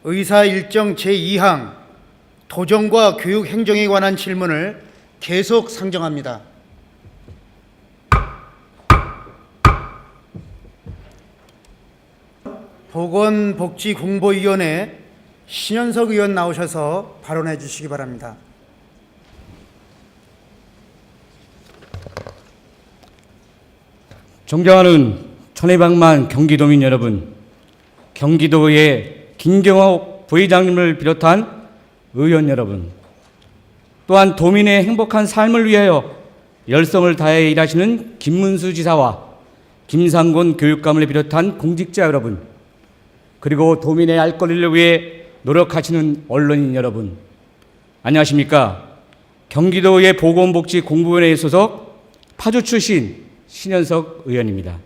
의사 일정 제2항 도정과 교육 행정에 관한 질문을 계속 상정합니다. 보건복지공보위원회 신현석 의원 나오셔서 발언해 주시기 바랍니다. 존경하는 천혜방만 경기도민 여러분, 경기도의 김경호 부회장님을 비롯한 의원 여러분, 또한 도민의 행복한 삶을 위하여 열성을 다해 일하시는 김문수 지사와 김상곤 교육감을 비롯한 공직자 여러분, 그리고 도민의 알 권리를 위해 노력하시는 언론인 여러분, 안녕하십니까? 경기도의 보건복지공보위원회 소속 파주 출신 신현석 의원입니다.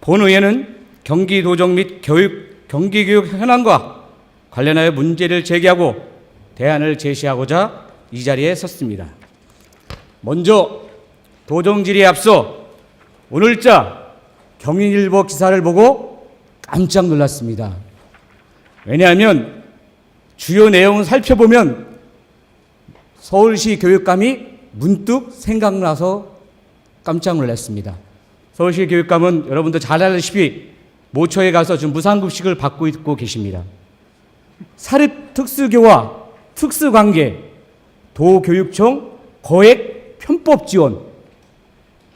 본 의원은 경기도정 및 경기교육 현안과 관련하여 문제를 제기하고 대안을 제시하고자 이 자리에 섰습니다. 먼저 도정 질의에 앞서 오늘자 경인일보 기사를 보고 깜짝 놀랐습니다. 왜냐하면 주요 내용을 살펴보면 서울시 교육감이 문득 생각나서 깜짝 놀랐습니다. 서울시 교육감은 여러분도 잘 알다시피 모처에 가서 지금 무상급식을 받고 있고 계십니다. 사립특수교와 특수관계, 도교육청 거액 편법 지원,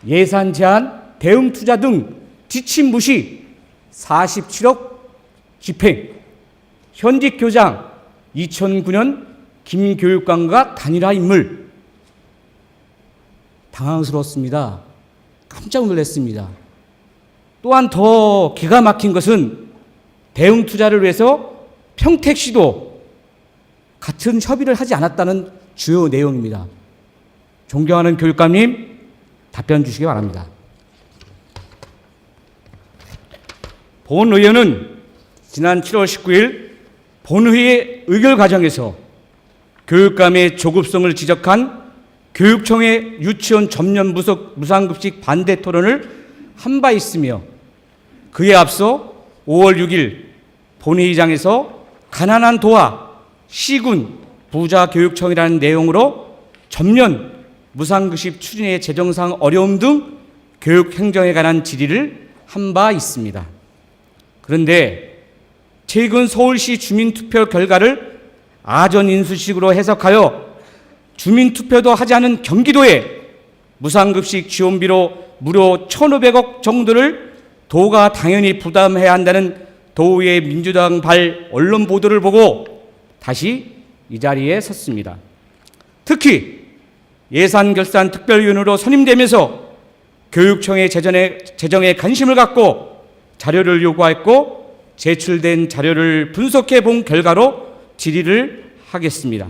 예산 제한, 대응 투자 등 지침 무시, 47억 집행, 현직 교장, 2009년 김교육감과 단일화 인물. 당황스러웠습니다. 깜짝 놀랐습니다. 또한 더 기가 막힌 것은 대응 투자를 위해서 평택시도 같은 협의를 하지 않았다는 주요 내용입니다. 존경하는 교육감님, 답변 주시기 바랍니다. 본 의원은 지난 7월 19일 본회의 의결 과정에서 교육감의 조급성을 지적한 교육청의 유치원 전면 무상급식 반대 토론을 한 바 있으며, 그에 앞서 5월 6일 본회의장에서 가난한 도와 시군 부자교육청이라는 내용으로 전면 무상급식 추진의 재정상 어려움 등 교육행정에 관한 질의를 한 바 있습니다. 그런데 최근 서울시 주민투표 결과를 아전인수식으로 해석하여 주민투표도 하지 않은 경기도에 무상급식 지원비로 무려 1,500억 정도를 도가 당연히 부담해야 한다는 도의 민주당발 언론 보도를 보고 다시 이 자리에 섰습니다. 특히 예산결산특별위원으로 선임되면서 교육청의 재정에 관심을 갖고 자료를 요구했고 제출된 자료를 분석해 본 결과로 질의를 하겠습니다.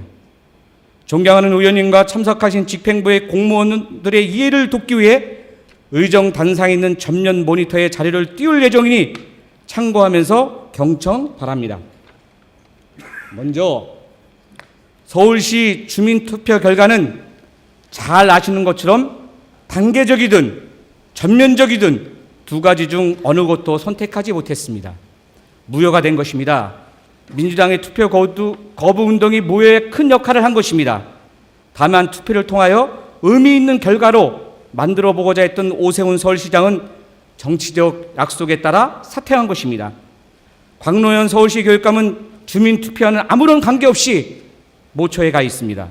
존경하는 의원님과 참석하신 집행부의 공무원들의 이해를 돕기 위해 의정 단상에 있는 전면 모니터의 자료를 띄울 예정이니 참고하면서 경청 바랍니다. 먼저 서울시 주민투표 결과는 잘 아시는 것처럼 단계적이든 전면적이든 두 가지 중 어느 것도 선택하지 못했습니다. 무효가 된 것입니다. 민주당의 투표 거부 운동이 무효에 큰 역할을 한 것입니다. 다만 투표를 통하여 의미 있는 결과로 만들어 보고자 했던 오세훈 서울시장은 정치적 약속에 따라 사퇴한 것입니다. 광노현 서울시 교육감은 주민투표와는 아무런 관계없이 모처에 가 있습니다.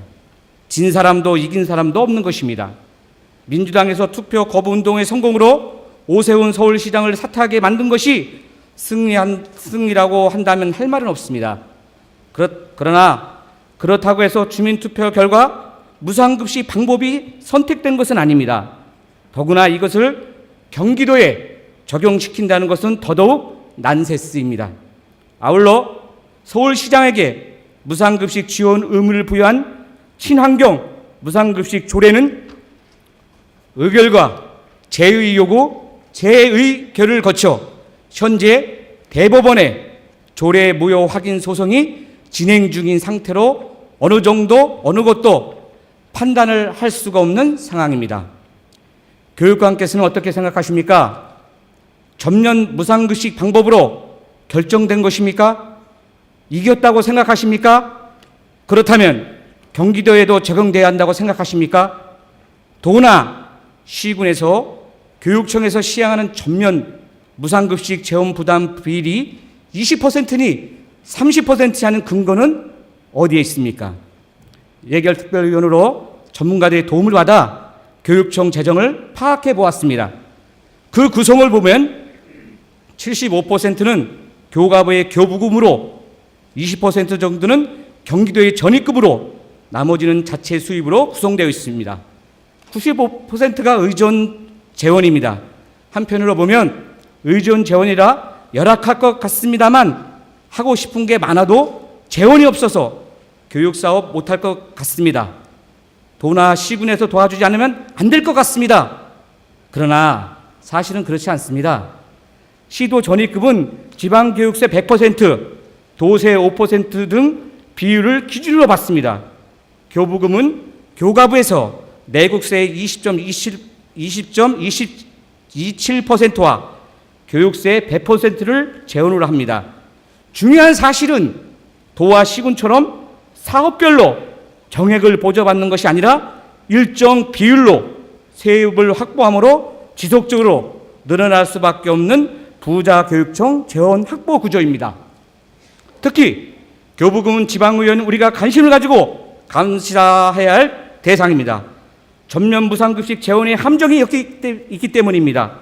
진 사람도 이긴 사람도 없는 것입니다. 민주당에서 투표 거부 운동의 성공으로 오세훈 서울시장을 사퇴하게 만든 것이 승리라고 한다면 할 말은 없습니다. 그러나 그렇다고 해서 주민투표 결과 무상급식 방법이 선택된 것은 아닙니다. 더구나 이것을 경기도에 적용시킨다는 것은 더더욱 난세스입니다. 아울러 서울시장에게 무상급식 지원 의무를 부여한 친환경 무상급식 조례는 의결과 재의 요구, 재의결을 거쳐 현재 대법원에 조례 무효 확인 소송이 진행 중인 상태로 어느 정도 어느 것도 판단을 할 수가 없는 상황입니다. 교육감께서는 어떻게 생각하십니까? 전면 무상급식 방법으로 결정된 것입니까? 이겼다고 생각하십니까? 그렇다면 경기도에도 적용돼야 한다고 생각하십니까? 도나 시군에서 교육청에서 시행하는 전면 무상급식 재원 부담 비율이 20%니 30%지 않은 근거는 어디에 있습니까? 예결특별위원으로 전문가들의 도움을 받아 교육청 재정을 파악해 보았습니다. 그 구성을 보면 75%는 교가부의 교부금으로, 20% 정도는 경기도의 전입급으로, 나머지는 자체 수입으로 구성되어 있습니다. 95%가 의존 재원입니다. 한편으로 보면 의존 재원이라 열악할 것 같습니다만 하고 싶은 게 많아도 재원이 없어서 교육사업 못할 것 같습니다. 도나 시군에서 도와주지 않으면 안 될 것 같습니다. 그러나 사실은 그렇지 않습니다. 시도 전입급은 지방교육세 100%, 도세 5% 등 비율을 기준으로 받습니다. 교부금은 교가부에서 내국세의 20.27%와 교육세 100%를 재원으로 합니다. 중요한 사실은 도와 시군처럼 사업별로 정액을 보조받는 것이 아니라 일정 비율로 세입을 확보함으로 지속적으로 늘어날 수밖에 없는 부자교육청 재원 확보 구조입니다. 특히 교부금은 지방의원 우리가 관심을 가지고 감시해야 할 대상입니다. 전면 무상급식 재원의 함정이 있기 때문입니다.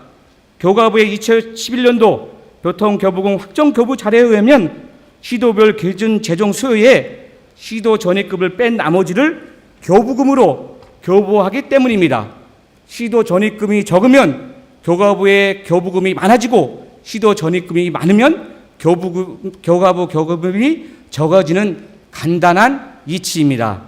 교가부의 2011년도 교통교부금 확정교부 자료에 의하면 시도별 기준 재정 수요에 시도 전입급을 뺀 나머지를 교부금으로 교부하기 때문입니다. 시도 전입금이 적으면 교가부의 교부금이 많아지고 시도 전입금이 많으면 교가부 교부금이 적어지는 간단한 이치입니다.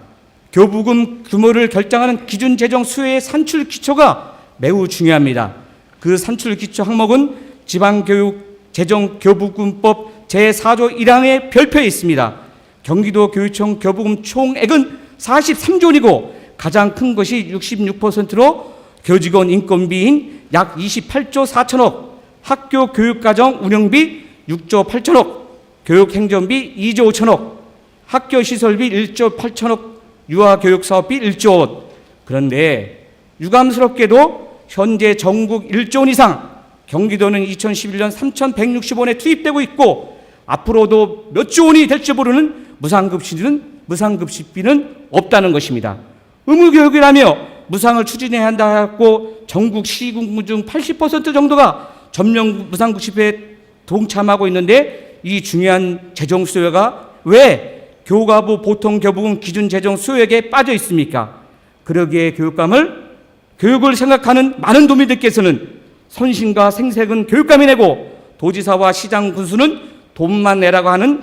교부금 규모를 결정하는 기준 재정 수요의 산출 기초가 매우 중요합니다. 그 산출 기초 항목은 지방교육 재정 교부금법 제4조 1항의 별표에 있습니다. 경기도 교육청 교부금 총액은 43조 원이고 가장 큰 것이 66%로 교직원 인건비인 약 28조 4천억, 학교 교육과정 운영비 6조 8천억, 교육행정비 2조 5천억, 학교시설비 1조 8천억, 유아교육사업비 1조 원. 그런데 유감스럽게도 현재 전국 1조 원 이상, 경기도는 2011년 3,160원에 투입되고 있고 앞으로도 몇 조 원이 될지 모르는 무상급식비는 없다는 것입니다. 의무교육이라며 무상을 추진해야 한다고 전국 시군 중 80% 정도가 전면 무상급식에 동참하고 있는데 이 중요한 재정 수요가 왜 교가부 보통 교부금 기준 재정 수요액에 빠져 있습니까? 그러기에 교육을 생각하는 많은 도민들께서는 선심과 생색은 교육감이 내고 도지사와 시장 군수는 돈만 내라고 하는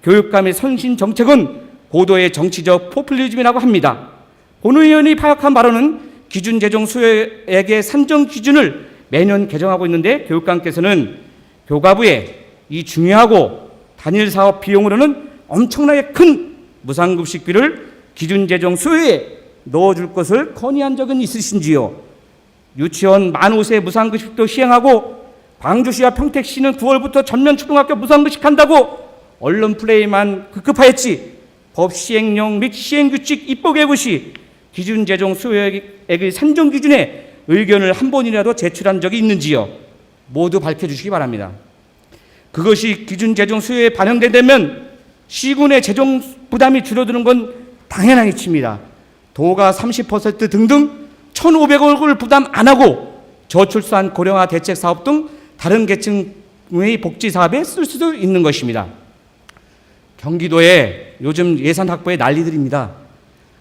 교육감의 선심 정책은 고도의 정치적 포퓰리즘이라고 합니다. 본 의원이 파악한 바로는 기준 재정 수요액의 산정 기준을 매년 개정하고 있는데 교육감께서는 교가부에 이 중요하고 단일 사업 비용으로는 엄청나게 큰 무상급식비를 기준 재정 수요에 넣어줄 것을 건의한 적은 있으신지요? 유치원 만 5세 무상급식도 시행하고 광주시와 평택시는 9월부터 전면 초등학교 무상급식한다고 언론 플레이만 급급하였지 법 시행령 및 시행규칙 입법 개구 시 기준 재정 수요액의 산정 기준에 의견을 한 번이라도 제출한 적이 있는지요? 모두 밝혀주시기 바랍니다. 그것이 기준 재정 수요에 반영된다면 시군의 재정 부담이 줄어드는 건 당연한 이치입니다. 도가 30% 등등 1,500억을 부담 안 하고 저출산 고령화 대책 사업 등 다른 계층의 복지 사업에 쓸 수도 있는 것입니다. 경기도에 요즘 예산 확보에 난리들입니다.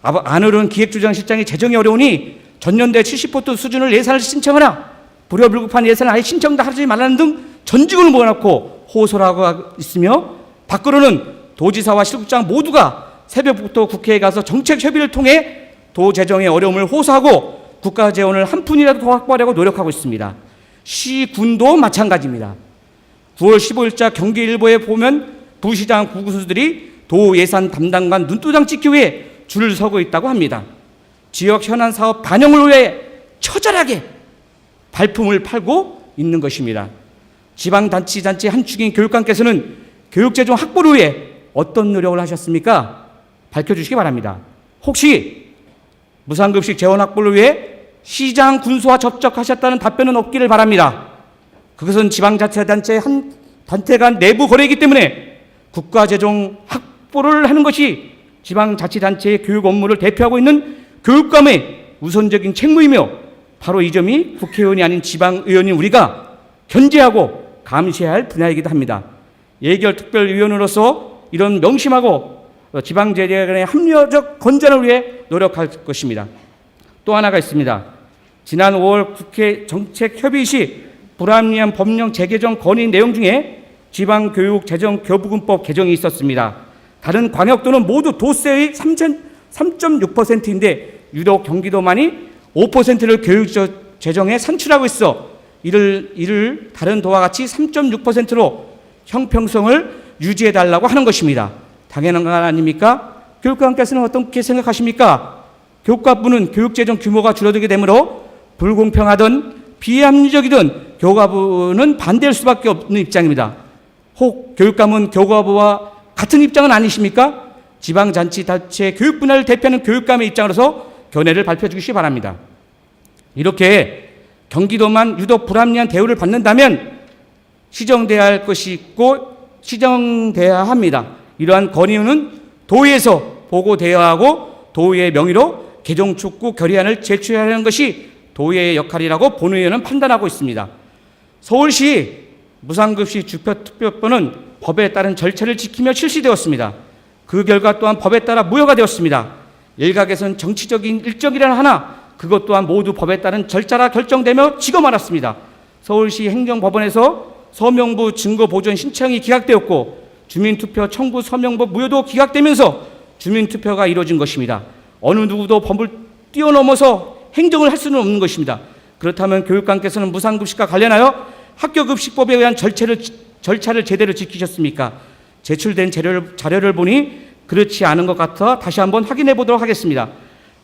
안으로는 기획조정실장이 재정이 어려우니 전년대 70% 수준을 예산을 신청하라. 불효불급한 예산을 아예 신청도 하지 말라는 등 전직을 모아놓고 호소를 하고 있으며 밖으로는 도지사와 실국장 모두가 새벽부터 국회에 가서 정책 협의를 통해 도 재정의 어려움을 호소하고 국가 재원을 한 푼이라도 더 확보하려고 노력하고 있습니다. 시군도 마찬가지입니다. 9월 15일자 경기일보에 보면 부시장 구구수들이 도 예산 담당관 눈도장 찍기 위해 줄을 서고 있다고 합니다. 지역 현안 사업 반영을 위해 처절하게 발품을 팔고 있는 것입니다. 지방자치단체 한 축인 교육감께서는 교육재정 확보를 위해 어떤 노력을 하셨습니까? 밝혀주시기 바랍니다. 혹시 무상급식 재원 확보를 위해 시장 군수와 접촉하셨다는 답변은 없기를 바랍니다. 그것은 지방자치단체의 한 단체 간 내부 거래이기 때문에 국가재정 확보를 하는 것이 지방자치단체의 교육 업무를 대표하고 있는 교육감의 우선적인 책무이며, 바로 이 점이 국회의원이 아닌 지방의원인 우리가 견제하고 감시해야 할 분야이기도 합니다. 예결특별위원으로서 이런 명심하고 지방재정의 합리적 건전을 위해 노력할 것입니다. 또 하나가 있습니다. 지난 5월 국회 정책협의 시 불합리한 법령 재개정 건의 내용 중에 지방교육재정교부금법 개정이 있었습니다. 다른 광역도는 모두 도세의 3.6%인데 유독 경기도만이 5%를 교육재정에 산출하고 있어 이를 다른 도와 같이 3.6%로 형평성을 유지해달라고 하는 것입니다. 당연한 거 아닙니까? 교육감께서는 어떻게 생각하십니까? 교육과부는 교육재정 규모가 줄어들게 되므로 불공평하든 비합리적이든 교과부는 반대할 수밖에 없는 입장입니다. 혹 교육감은 교과부와 같은 입장은 아니십니까? 지방자치단체 교육 분야를 대표하는 교육감의 입장으로서 견해를 발표해 주시기 바랍니다. 이렇게 경기도만 유독 불합리한 대우를 받는다면 시정돼야 할 것이 있고 시정돼야 합니다. 이러한 건의는 도의에서 보고되어야 하고 도의의 명의로 개정촉구 결의안을 제출해야 하는 것이 도의의 역할이라고 본의원은 판단하고 있습니다. 서울시 무상급식 주표투표권은 법에 따른 절차를 지키며 실시되었습니다. 그 결과 또한 법에 따라 무효가 되었습니다. 일각에선 정치적인 일정이라 하나 그것 또한 모두 법에 따른 절차라 결정되며 지고 말았습니다. 서울시 행정법원에서 서명부 증거보존 신청이 기각되었고 주민투표 청구 서명부 무효도 기각되면서 주민투표가 이루어진 것입니다. 어느 누구도 법을 뛰어넘어서 행정을 할 수는 없는 것입니다. 그렇다면 교육감께서는 무상급식과 관련하여 학교급식법에 의한 절차를 제대로 지키셨습니까? 제출된 자료를 보니 그렇지 않은 것 같아 다시 한번 확인해 보도록 하겠습니다.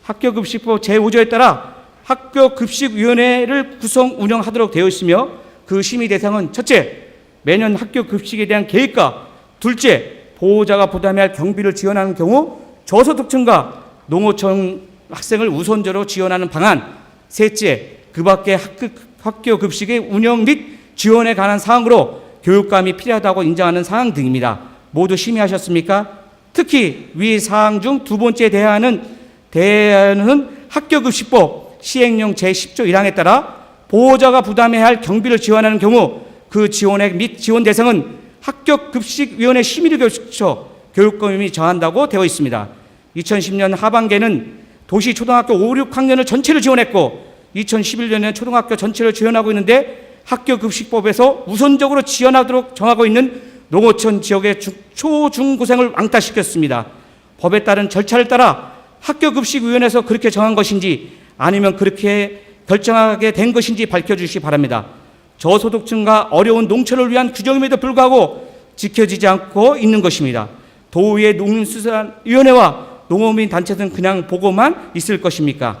학교급식법 제5조에 따라 학교급식위원회를 구성 운영하도록 되어 있으며 그 심의 대상은 첫째, 매년 학교급식에 대한 계획과 둘째, 보호자가 부담해야 할 경비를 지원하는 경우 저소득층과 농어촌 학생을 우선적으로 지원하는 방안, 셋째, 그 밖에 학교급식의 운영 및 지원에 관한 사항으로 교육감이 필요하다고 인정하는 사항 등입니다. 모두 심의하셨습니까? 특히 위 사항 중 두 번째 대안은 학교급식법 시행령 제10조 1항에 따라 보호자가 부담해야 할 경비를 지원하는 경우 그 지원액 및 지원 대상은 학교급식위원회 심의를 거쳐 교육감이 정한다고 되어 있습니다. 2010년 하반기에는 도시 초등학교 5, 6학년을 전체를 지원했고 2011년에 초등학교 전체를 지원하고 있는데 학교급식법에서 우선적으로 지원하도록 정하고 있는 농어촌 지역의 초, 중, 고생을 왕따시켰습니다. 법에 따른 절차를 따라 학교급식위원회에서 그렇게 정한 것인지 아니면 그렇게 결정하게 된 것인지 밝혀주시기 바랍니다. 저소득층과 어려운 농촌을 위한 규정임에도 불구하고 지켜지지 않고 있는 것입니다. 도의회 농림수산위원회와 농어민 단체는 그냥 보고만 있을 것입니까?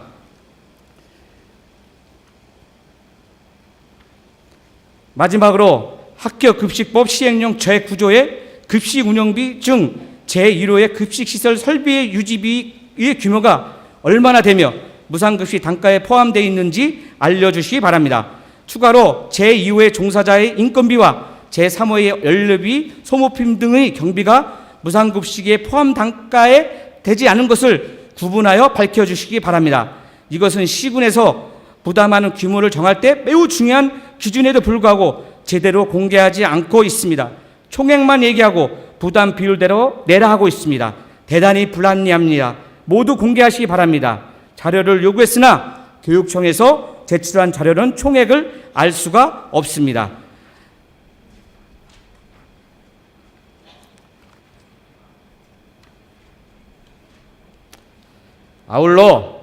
마지막으로 학교급식법 시행령 제9조의 급식운영비 중 제1호의 급식시설 설비의 유지비의 규모가 얼마나 되며 무상급식 단가에 포함되어 있는지 알려주시기 바랍니다. 추가로 제2호의 종사자의 인건비와 제3호의 연료비, 소모품 등의 경비가 무상급식에 포함 단가에 되지 않은 것을 구분하여 밝혀주시기 바랍니다. 이것은 시군에서 부담하는 규모를 정할 때 매우 중요한 기준에도 불구하고 제대로 공개하지 않고 있습니다. 총액만 얘기하고 부담 비율대로 내라 하고 있습니다. 대단히 불합리합니다. 모두 공개하시기 바랍니다. 자료를 요구했으나 교육청에서 제출한 자료는 총액을 알 수가 없습니다. 아울러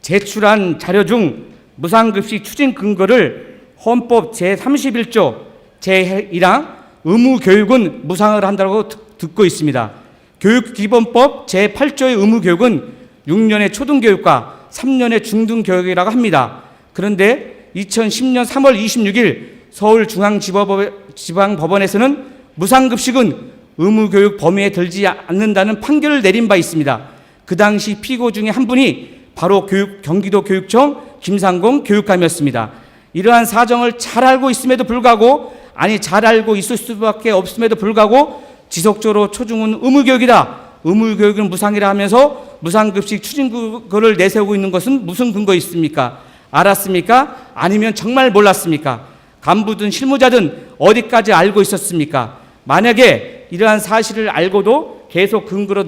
제출한 자료 중 무상급식 추진 근거를 헌법 제31조 제1항 의무교육은 무상을 한다고 듣고 있습니다. 교육기본법 제8조의 의무교육은 6년의 초등교육과 3년의 중등교육이라고 합니다. 그런데 2010년 3월 26일 서울중앙지방법원에서는 무상급식은 의무교육 범위에 들지 않는다는 판결을 내린 바 있습니다. 그 당시 피고 중에 한 분이 바로 경기도 교육청 김상공 교육감이었습니다. 이러한 사정을 잘 알고 있음에도 불구하고, 잘 알고 있을 수밖에 없음에도 불구하고 지속적으로 초중은 의무교육이다, 의무교육은 무상이라 하면서 무상급식 추진구를 내세우고 있는 것은 무슨 근거 있습니까? 알았습니까? 아니면 정말 몰랐습니까? 간부든 실무자든 어디까지 알고 있었습니까? 만약에 이러한 사실을 알고도 계속 근거로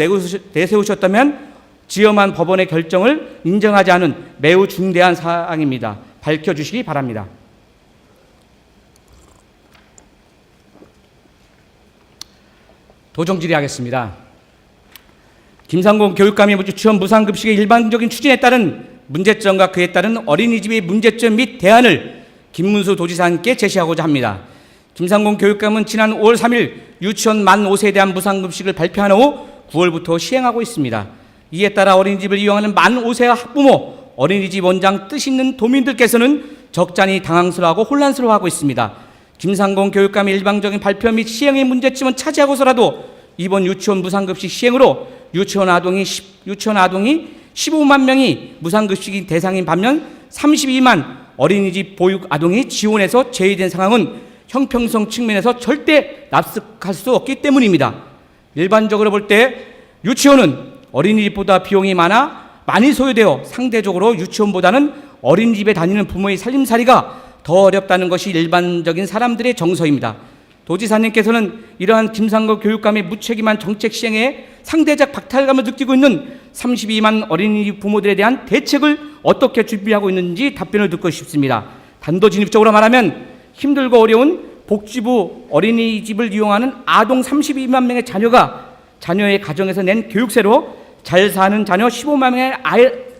내세우셨다면 지엄한 법원의 결정을 인정하지 않은 매우 중대한 사항입니다. 밝혀주시기 바랍니다. 도정 질의하겠습니다. 김상공 교육감이 유치원 무상급식의 일반적인 추진에 따른 문제점과 그에 따른 어린이집의 문제점 및 대안을 김문수 도지사님께 제시하고자 합니다. 김상공 교육감은 지난 5월 3일 유치원 만 5세에 대한 무상급식을 발표한 후 9월부터 시행하고 있습니다. 이에 따라 어린이집을 이용하는 만 5세 학부모, 어린이집 원장 뜻 있는 도민들께서는 적잖이 당황스러워하고 혼란스러워하고 있습니다. 김상공 교육감의 일방적인 발표 및 시행의 문제점은 차지하고서라도 이번 유치원 무상급식 시행으로 유치원 아동이 15만 명이 무상급식이 대상인 반면 32만 어린이집 보육 아동이 지원해서 제외된 상황은 형평성 측면에서 절대 납득할 수 없기 때문입니다. 일반적으로 볼 때 유치원은 어린이집보다 비용이 많이 소요되어 상대적으로 유치원보다는 어린이집에 다니는 부모의 살림살이가 더 어렵다는 것이 일반적인 사람들의 정서입니다. 도지사님께서는 이러한 김상국 교육감의 무책임한 정책 시행에 상대적 박탈감을 느끼고 있는 32만 어린이집 부모들에 대한 대책을 어떻게 준비하고 있는지 답변을 듣고 싶습니다. 단도직입적으로 말하면 힘들고 어려운 복지부 어린이집을 이용하는 아동 32만 명의 자녀의 가정에서 낸 교육세로 잘 사는 자녀 15만 명의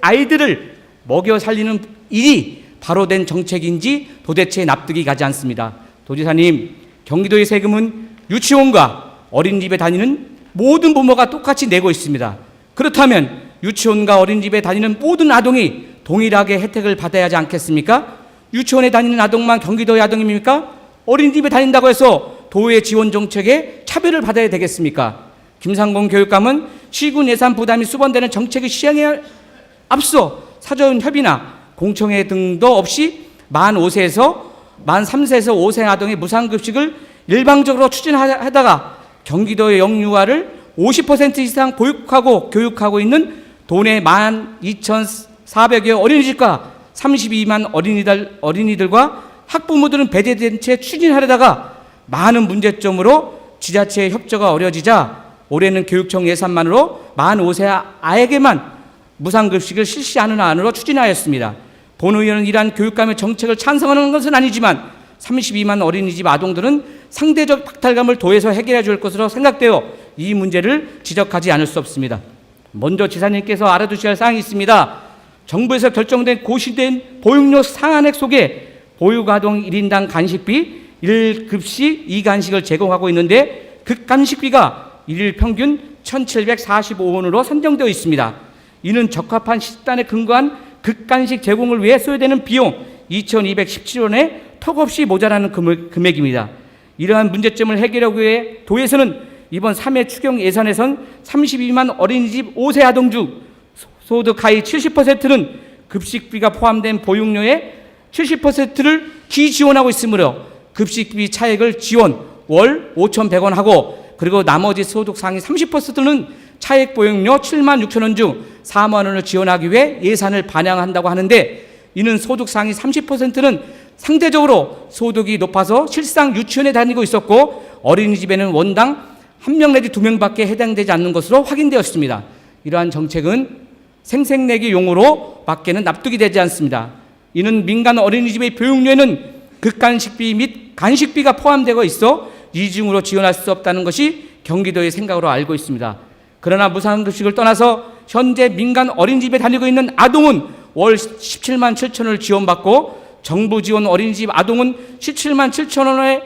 아이들을 먹여 살리는 일이 바로 된 정책인지 도대체 납득이 가지 않습니다. 도지사님, 경기도의 세금은 유치원과 어린이집에 다니는 모든 부모가 똑같이 내고 있습니다. 그렇다면 유치원과 어린이집에 다니는 모든 아동이 동일하게 혜택을 받아야 하지 않겠습니까? 유치원에 다니는 아동만 경기도의 아동입니까? 어린이집에 다닌다고 해서 도의 지원 정책에 차별을 받아야 되겠습니까? 김상공 교육감은 시군 예산 부담이 수반되는 정책의 시행에 앞서 사전 협의나 공청회 등도 없이 만 3세에서 5세 아동의 무상급식을 일방적으로 추진하다가 경기도의 영유아를 50% 이상 보육하고 교육하고 있는 도내 12,400여 어린이집과 32만 어린이들과 학부모들은 배제된 채 추진하려다가 많은 문제점으로 지자체의 협조가 어려지자 올해는 교육청 예산만으로 만 5세 아이에게만 무상급식을 실시하는 안으로 추진하였습니다. 본 의원은 이러한 교육감의 정책을 찬성하는 것은 아니지만 32만 어린이집 아동들은 상대적 박탈감을 도에서 해결해 줄 것으로 생각되어 이 문제를 지적하지 않을 수 없습니다. 먼저 지사님께서 알아두셔야 할 사항이 있습니다. 정부에서 결정된 고시된 보육료 상한액 속에 보육아동 1인당 간식비 1급식 2간식을 제공하고 있는데 그 간식비가 일일 평균 1,745원으로 산정되어 있습니다. 이는 적합한 식단에 근거한 극간식 제공을 위해 소요되는 비용 2,217원에 턱없이 모자라는 금액입니다. 이러한 문제점을 해결하기 위해 도에서는 이번 3회 추경 예산에선 32만 어린이집 5세 아동 중 소득 하위 70%는 급식비가 포함된 보육료의 70%를 기지원하고 있으므로 급식비 차액을 지원 월 5,100원 하고 그리고 나머지 소득 상위 30%는 차액 보육료 7만 6천 원 중 4만 원을 지원하기 위해 예산을 반영한다고 하는데 이는 소득 상위 30%는 상대적으로 소득이 높아서 실상 유치원에 다니고 있었고 어린이집에는 원당 1명 내지 2명밖에 해당되지 않는 것으로 확인되었습니다. 이러한 정책은 생색내기 용어로 밖에는 납득이 되지 않습니다. 이는 민간 어린이집의 보육료에는 극간식비 및 간식비가 포함되어 있어 이중으로 지원할 수 없다는 것이 경기도의 생각으로 알고 있습니다. 그러나 무상급식을 떠나서 현재 민간 어린이집에 다니고 있는 아동은 월 17만 7천 원을 지원받고 정부 지원 어린이집 아동은 17만 7천 원에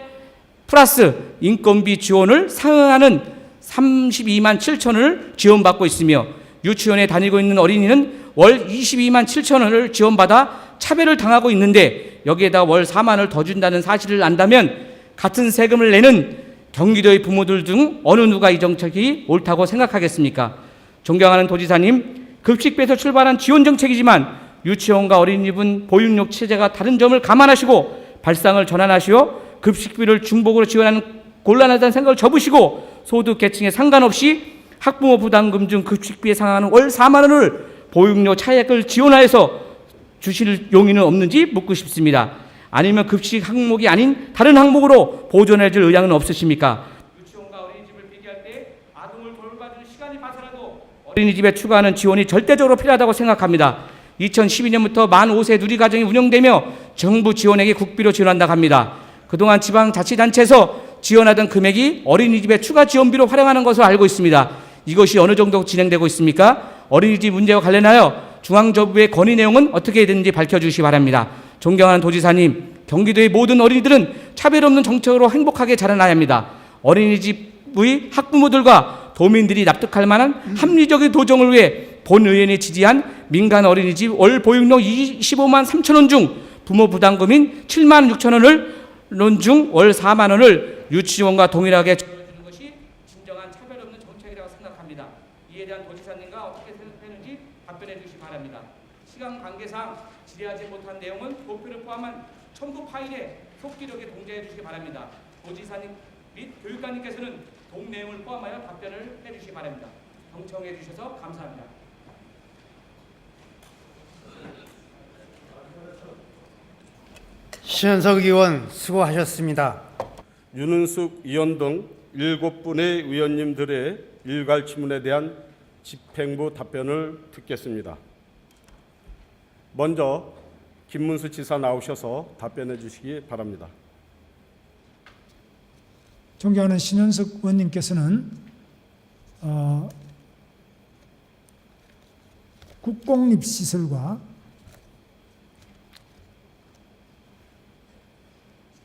플러스 인건비 지원을 상응하는 32만 7천 원을 지원받고 있으며 유치원에 다니고 있는 어린이는 월 22만 7천 원을 지원받아 차별을 당하고 있는데 여기에다 월 4만 원을 더 준다는 사실을 안다면 같은 세금을 내는 경기도의 부모들 중 어느 누가 이 정책이 옳다고 생각하겠습니까? 존경하는 도지사님, 급식비에서 출발한 지원 정책이지만 유치원과 어린이집은 보육료 체제가 다른 점을 감안하시고 발상을 전환하시어 급식비를 중복으로 지원하는 곤란하다는 생각을 접으시고 소득 계층에 상관없이 학부모 부담금 중 급식비에 상하는 월 4만 원을 보육료 차액을 지원하여서 주실 용의는 없는지 묻고 싶습니다. 아니면 급식 항목이 아닌 다른 항목으로 보존해 줄 의향은 없으십니까? 유치원과 어린이집을 비교할 때 아동을 돌봐주는 시간이 봐서라도 어린이집에 추가하는 지원이 절대적으로 필요하다고 생각합니다. 2012년부터 만 5세 누리가정이 운영되며 정부 지원액이 국비로 지원한다고 합니다. 그동안 지방자치단체에서 지원하던 금액이 어린이집에 추가 지원비로 활용하는 것으로 알고 있습니다. 이것이 어느 정도 진행되고 있습니까? 어린이집 문제와 관련하여 중앙정부의 건의 내용은 어떻게 되는지 밝혀주시기 바랍니다. 존경하는 도지사님, 경기도의 모든 어린이들은 차별 없는 정책으로 행복하게 자라나야 합니다. 어린이집의 학부모들과 도민들이 납득할 만한 합리적인 도정을 위해 본의원이 지지한 민간 어린이집 월 보육료 25만 3천 원 중 부모 부담금인 7만 6천 원을 중 월 4만 원을 유치원과 동일하게 지원해주는 것이 진정한 차별 없는 정책이라고 생각합니다. 이에 대한 도지사님과 어떻게 생각하는지 답변해 주시기 바랍니다. 시간 관계상 질의하지 못한 내용은 도표를 포함한 첨부 파일에 속기록에 동제해 주시기 바랍니다. 도지사님 및 교육관님께서는 동 내용을 포함하여 답변을 해 주시기 바랍니다. 경청해 주셔서 감사합니다. 신현석 의원 수고하셨습니다. 윤은숙 의원 등 7분의 의원님들의 일괄 질문에 대한 집행부 답변을 듣겠습니다. 먼저 김문수 지사 나오셔서 답변해 주시기 바랍니다. 존경하는 신현석 의원님께서는 국공립시설과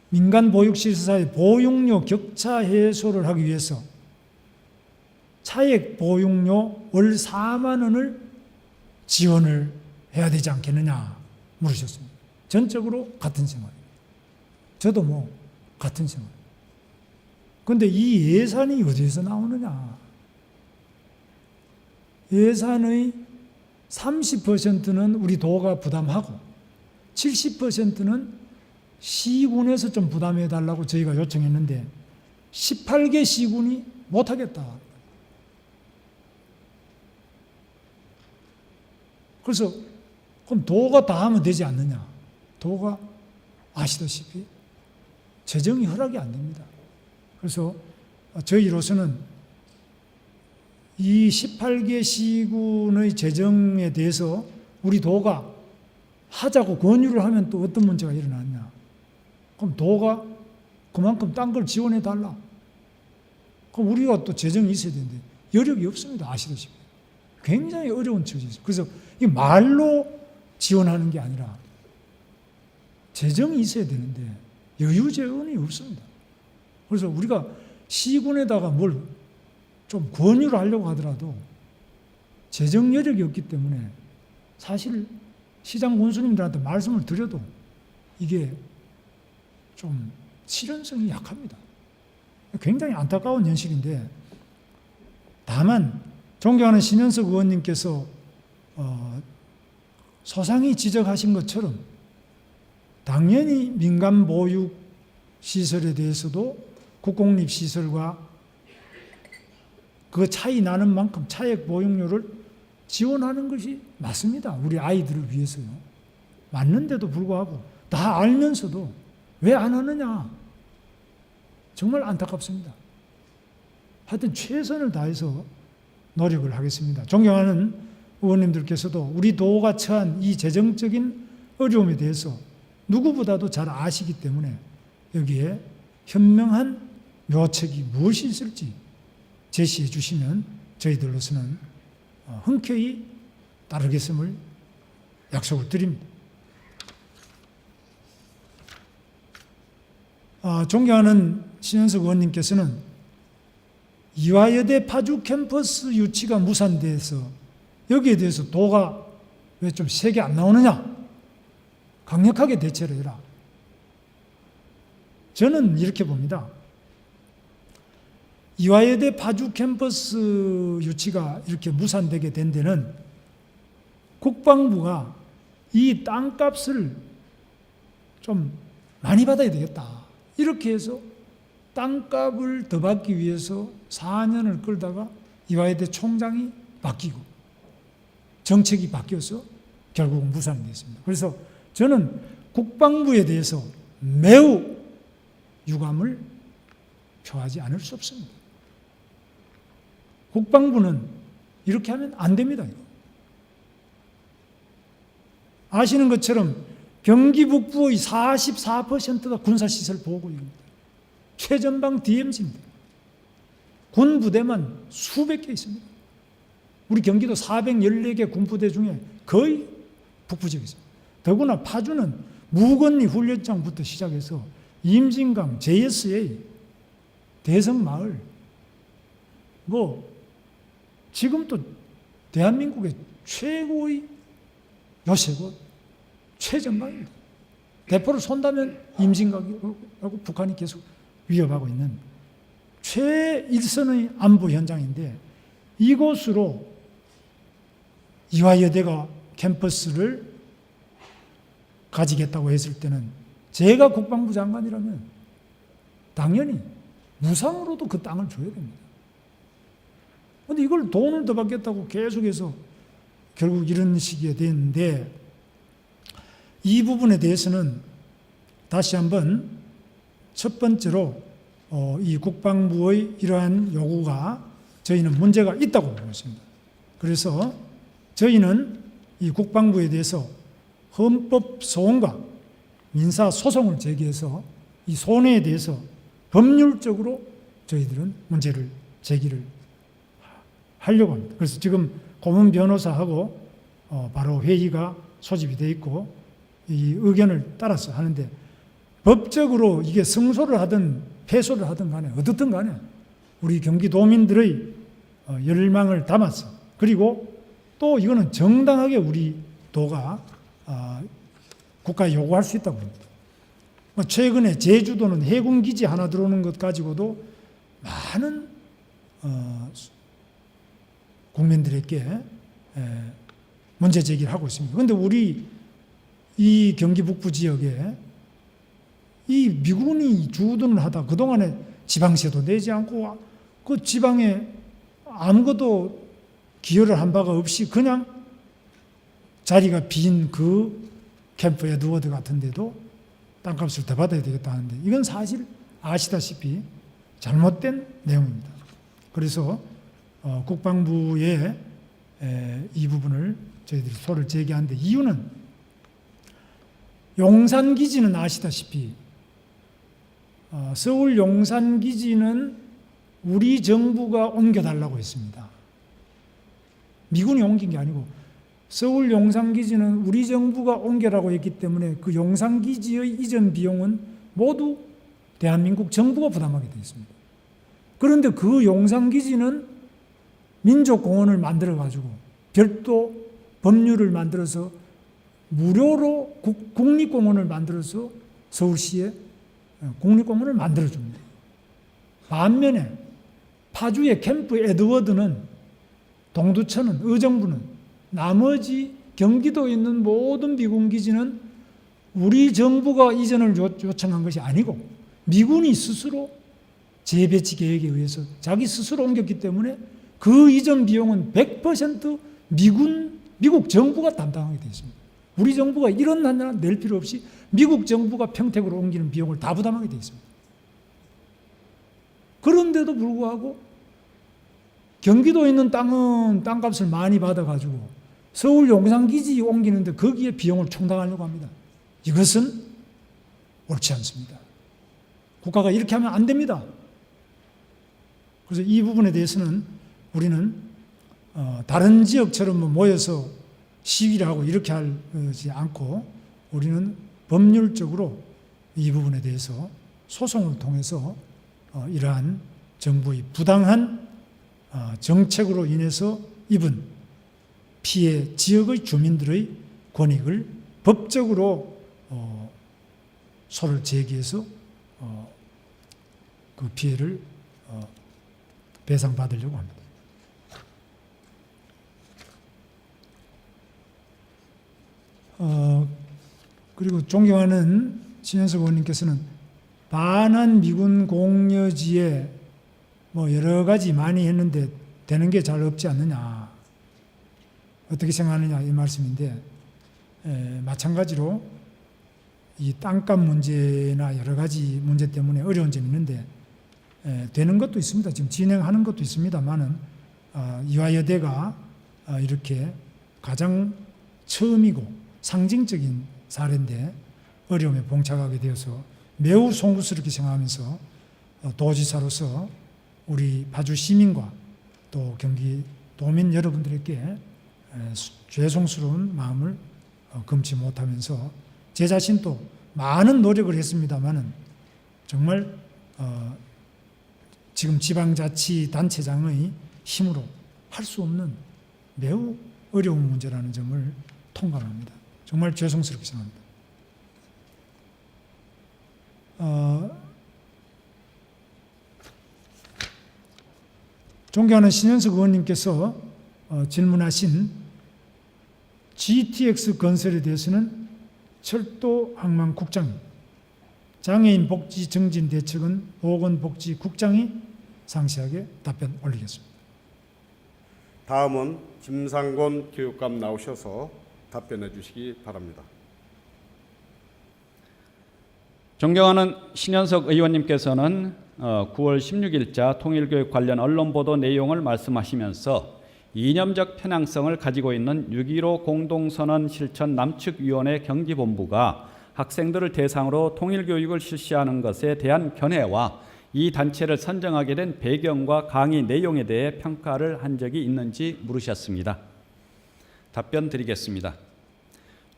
민간 보육시설사의 보육료 격차 해소를 하기 위해서 차액 보육료 월 4만 원을 지원을 해야 되지 않겠느냐 물으셨습니다. 전적으로 같은 생각입니다. 저도 뭐 같은 생각. 그런데 이 예산이 어디에서 나오느냐? 예산의 30%는 우리 도가 부담하고 70%는 시군에서 좀 부담해 달라고 저희가 요청했는데 18개 시군이 못하겠다. 그래서 그럼 도가 다 하면 되지 않느냐? 도가 아시다시피 재정이 허락이 안 됩니다. 그래서 저희로서는 이 18개 시군의 재정에 대해서 우리 도가 하자고 권유를 하면 또 어떤 문제가 일어났냐? 그럼 도가 그만큼 딴 걸 지원해 달라. 그럼 우리가 또 재정이 있어야 되는데 여력이 없습니다. 아시다시피. 굉장히 어려운 처지죠. 그래서 이 말로 지원하는 게 아니라 재정이 있어야 되는데 여유 재원이 없습니다. 그래서 우리가 시군에다가 뭘 좀 권유를 하려고 하더라도 재정 여력이 없기 때문에 사실 시장 군수님들한테 말씀을 드려도 이게 좀 실현성이 약합니다. 굉장히 안타까운 현실인데 다만 존경하는 신현석 의원님께서 소상히 지적하신 것처럼 당연히 민간 보육 시설에 대해서도 국공립시설과 그 차이 나는 만큼 차액 보육료를 지원하는 것이 맞습니다. 우리 아이들을 위해서요. 맞는데도 불구하고 다 알면서도 왜 안 하느냐? 정말 안타깝습니다. 하여튼 최선을 다해서 노력을 하겠습니다. 존경하는 의원님들께서도 우리 도가 처한 이 재정적인 어려움에 대해서 누구보다도 잘 아시기 때문에 여기에 현명한 묘책이 무엇이 있을지 제시해 주시면 저희들로서는 흔쾌히 따르겠음을 약속을 드립니다. 존경하는 신현석 의원님께서는 이화여대 파주 캠퍼스 유치가 무산돼서 여기에 대해서 도가 왜 좀 세게 안 나오느냐? 강력하게 대처를 해라. 저는 이렇게 봅니다. 이화여대 파주 캠퍼스 유치가 이렇게 무산되게 된 데는 국방부가 이 땅값을 좀 많이 받아야 되겠다. 이렇게 해서 땅값을 더 받기 위해서 4년을 끌다가 이화여대 총장이 바뀌고 정책이 바뀌어서 결국 무산이 됐습니다. 그래서 저는 국방부에 대해서 매우 유감을 표하지 않을 수 없습니다. 국방부는 이렇게 하면 안 됩니다. 이거. 아시는 것처럼 경기 북부의 44%가 군사시설 보호구역입니다. 최전방 DMZ입니다. 군 부대만 수백 개 있습니다. 우리 경기도 414개 군부대 중에 거의 북부 지역에 있습니다. 더구나 파주는 무건리 훈련장부터 시작해서 임진강, JSA, 대성마을, 지금 또 대한민국의 최고의 요새고 최전방입니다. 대포를 쏜다면 임진강하고 북한이 계속 위협하고 있는 최일선의 안보 현장인데 이곳으로 이화여대가 캠퍼스를 가지겠다고 했을 때는 제가 국방부 장관이라면 당연히 무상으로도 그 땅을 줘야 됩니다. 그런데 이걸 돈을 더 받겠다고 계속해서 결국 이런 식이 됐는데 이 부분에 대해서는 다시 한번 첫 번째로 이 국방부의 이러한 요구가 저희는 문제가 있다고 보고 있습니다. 그래서 저희는 이 국방부에 대해서 헌법 소원과 민사 소송을 제기해서 이 손해에 대해서 법률적으로 저희들은 문제를 제기를 하려고 합니다. 그래서 지금 고문 변호사하고 바로 회의가 소집이 되어 있고 이 의견을 따라서 하는데 법적으로 이게 승소를 하든 패소를 하든 간에 어떻든 간에 우리 경기도민들의 열망을 담아서 그리고 또 이거는 정당하게 우리 도가 국가에 요구할 수 있다고 봅니다. 최근에 제주도는 해군기지 하나 들어오는 것 가지고도 많은 국민들에게 문제 제기를 하고 있습니다. 그런데 우리 이 경기 북부 지역에 이 미군이 주둔을 하다 그동안에 지방세도 내지 않고 그 지방에 아무것도 기여를 한 바가 없이 그냥 자리가 빈 그 캠프 에드워드 같은 데도 땅값을 더 받아야 되겠다 하는데 이건 사실 아시다시피 잘못된 내용입니다. 그래서 국방부에 이 부분을 저희들이 소를 제기하는데 이유는 용산기지는 아시다시피 서울 용산기지는 우리 정부가 옮겨달라고 했습니다. 미군이 옮긴 게 아니고 서울 용산기지는 우리 정부가 옮겨라고 했기 때문에 그 용산기지의 이전 비용은 모두 대한민국 정부가 부담하게 되어 있습니다. 그런데 그 용산기지는 민족공원을 만들어가지고 별도 법률을 만들어서 무료로 국립공원을 만들어서 서울시에 국립공원을 만들어줍니다. 반면에 파주의 캠프 에드워드는 동두천은 의정부는 나머지 경기도에 있는 모든 미군기지는 우리 정부가 이전을 요청한 것이 아니고 미군이 스스로 재배치 계획에 의해서 자기 스스로 옮겼기 때문에 그 이전 비용은 100% 미국 정부가 담당하게 되어 있습니다. 우리 정부가 이런 하나 낼 필요 없이 미국 정부가 평택으로 옮기는 비용을 다 부담하게 되어 있습니다. 그런데도 불구하고 경기도에 있는 땅은 땅값을 많이 받아가지고 서울 용산기지 옮기는데 거기에 비용을 충당하려고 합니다. 이것은 옳지 않습니다. 국가가 이렇게 하면 안 됩니다. 그래서 이 부분에 대해서는 우리는 다른 지역처럼 모여서 시위를 하고 이렇게 하지 않고 우리는 법률적으로 이 부분에 대해서 소송을 통해서 이러한 정부의 부당한 정책으로 인해서 입은 피해 지역의 주민들의 권익을 법적으로 소를 제기해서 그 피해를 배상받으려고 합니다. 그리고 존경하는 신현석 의원님께서는 반환 미군 공여지에 뭐 여러 가지 많이 했는데 되는 게 잘 없지 않느냐, 어떻게 생각하느냐 이 말씀인데, 마찬가지로 이 땅값 문제나 여러 가지 문제 때문에 어려운 점이 있는데 되는 것도 있습니다. 지금 진행하는 것도 있습니다만은 이화여대가 이렇게 가장 처음이고 상징적인 사례인데 어려움에 봉착하게 되어서 매우 송구스럽게 생각하면서 도지사로서 우리 파주 시민과 또 경기 도민 여러분들에게 죄송스러운 마음을 금치 못하면서 제 자신도 많은 노력을 했습니다마는 정말 지금 지방자치단체장의 힘으로 할 수 없는 매우 어려운 문제라는 점을 통감합니다. 정말 죄송스럽게 생각합니다. 존경하는 신현석 의원님께서 질문하신 GTX 건설에 대해서는 철도 항만국장, 장애인 복지 증진 대책은 보건복지국장이 상세하게 답변 올리겠습니다. 다음은 김상곤 교육감 나오셔서 답변해 주시기 바랍니다. 존경하는 신현석 의원님께서는 9월 16일자 통일교육 관련 언론보도 내용을 말씀하시면서 이념적 편향성을 가지고 있는 6.15 공동선언 실천 남측위원회 경기본부가 학생들을 대상으로 통일교육을 실시하는 것에 대한 견해와 이 단체를 선정하게 된 배경과 강의 내용에 대해 평가를 한 적이 있는지 물으셨습니다. 답변 드리겠습니다.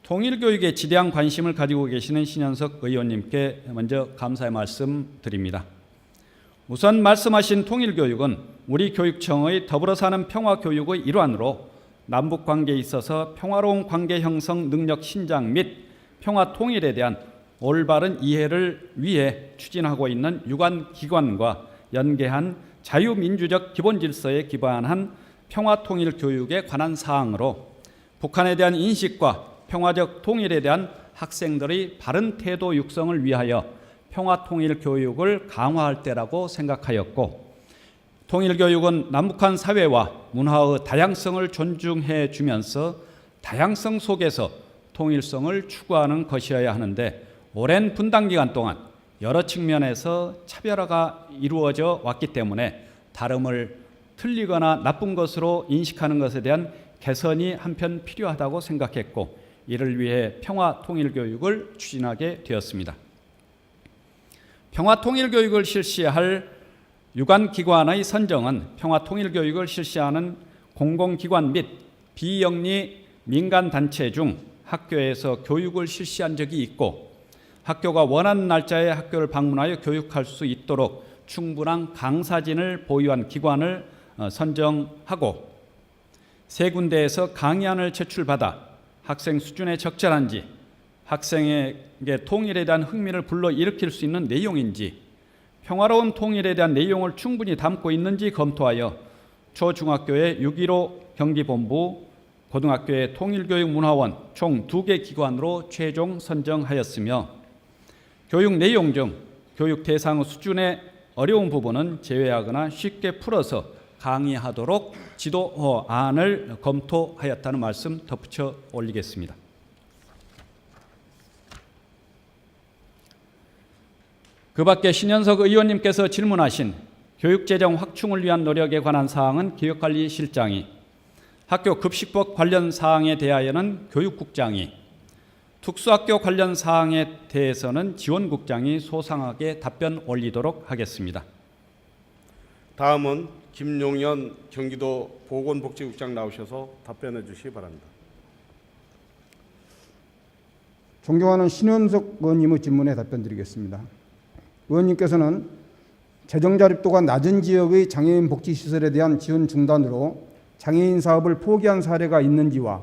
통일교육에 지대한 관심을 가지고 계시는 신현석 의원님께 먼저 감사의 말씀 드립니다. 우선 말씀하신 통일교육은 우리 교육청의 더불어 사는 평화교육의 일환으로 남북관계에 있어서 평화로운 관계 형성 능력 신장 및 평화 통일에 대한 올바른 이해를 위해 추진하고 있는 유관기관과 연계한 자유민주적 기본질서에 기반한 평화통일교육에 관한 사항으로 북한에 대한 인식과 평화적 통일에 대한 학생들의 바른 태도 육성을 위하여 평화통일교육을 강화할 때라고 생각하였고, 통일교육은 남북한 사회와 문화의 다양성을 존중해 주면서 다양성 속에서 통일성을 추구하는 것이어야 하는데, 오랜 분단기간 동안 여러 측면에서 차별화가 이루어져 왔기 때문에 다름을 틀리거나 나쁜 것으로 인식하는 것에 대한 개선이 한편 필요하다고 생각했고, 이를 위해 평화통일교육을 추진하게 되었습니다. 평화통일교육을 실시할 유관기관의 선정은 평화통일교육을 실시하는 공공기관 및 비영리 민간단체 중 학교에서 교육을 실시한 적이 있고, 학교가 원하는 날짜에 학교를 방문하여 교육할 수 있도록 충분한 강사진을 보유한 기관을 선정하고, 세 군데에서 강의안을 제출받아 학생 수준에 적절한지, 학생에게 통일에 대한 흥미를 불러일으킬 수 있는 내용인지, 평화로운 통일에 대한 내용을 충분히 담고 있는지 검토하여 초중학교의 6.15 경기본부, 고등학교의 통일교육문화원 총 2개 기관으로 최종 선정하였으며, 교육 내용 중 교육 대상 수준의 어려운 부분은 제외하거나 쉽게 풀어서 강의하도록 지도안을 검토하였다는 말씀 덧붙여 올리겠습니다. 그 밖에 신현석 의원님께서 질문하신 교육재정 확충을 위한 노력에 관한 사항은 교육관리실장이, 학교 급식법 관련 사항에 대하여는 교육국장이, 특수학교 관련 사항에 대해서는 지원국장이 소상하게 답변 올리도록 하겠습니다. 다음은 김용현 경기도 보건복지국장 나오셔서 답변해 주시기 바랍니다. 존경하는 신현석 의원님의 질문에 답변드리겠습니다. 의원님께서는 재정 자립도가 낮은 지역의 장애인 복지시설에 대한 지원 중단으로 장애인 사업을 포기한 사례가 있는지와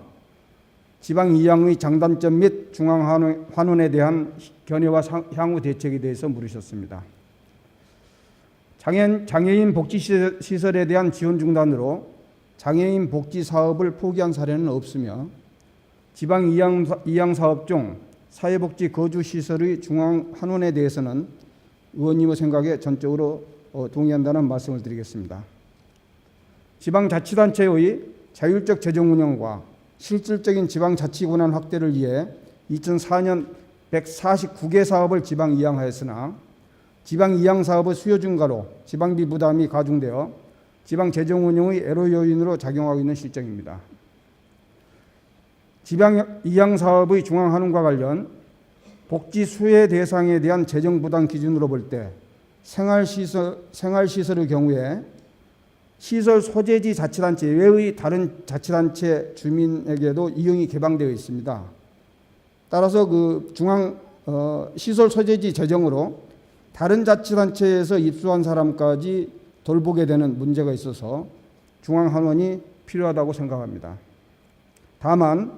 지방 이양의 장단점 및 중앙 환원에 대한 견해와 향후 대책에 대해서 물으셨습니다. 장애인 복지시설에 대한 지원 중단으로 장애인 복지 사업을 포기한 사례는 없으며 지방 이양 사업 중 사회복지 거주시설의 중앙 환원에 대해서는 의원님의 생각에 전적으로 동의한다는 말씀을 드리겠습니다. 지방자치단체의 자율적 재정 운영과 실질적인 지방자치 권한 확대를 위해 2004년 149개 사업을 지방 이양하였으나 지방 이양 사업의 수요 증가로 지방비 부담이 가중되어 지방 재정 운영의 애로 요인으로 작용하고 있는 실정입니다. 지방 이양 사업의 중앙 환원과 관련 복지 수혜 대상에 대한 재정 부담 기준으로 볼 때 생활시설의 경우에 시설 소재지 자치단체 외의 다른 자치단체 주민에게도 이용이 개방되어 있습니다. 따라서 그 중앙 시설 소재지 재정으로 다른 자치단체에서 입수한 사람까지 돌보게 되는 문제가 있어서 중앙 환원이 필요하다고 생각합니다. 다만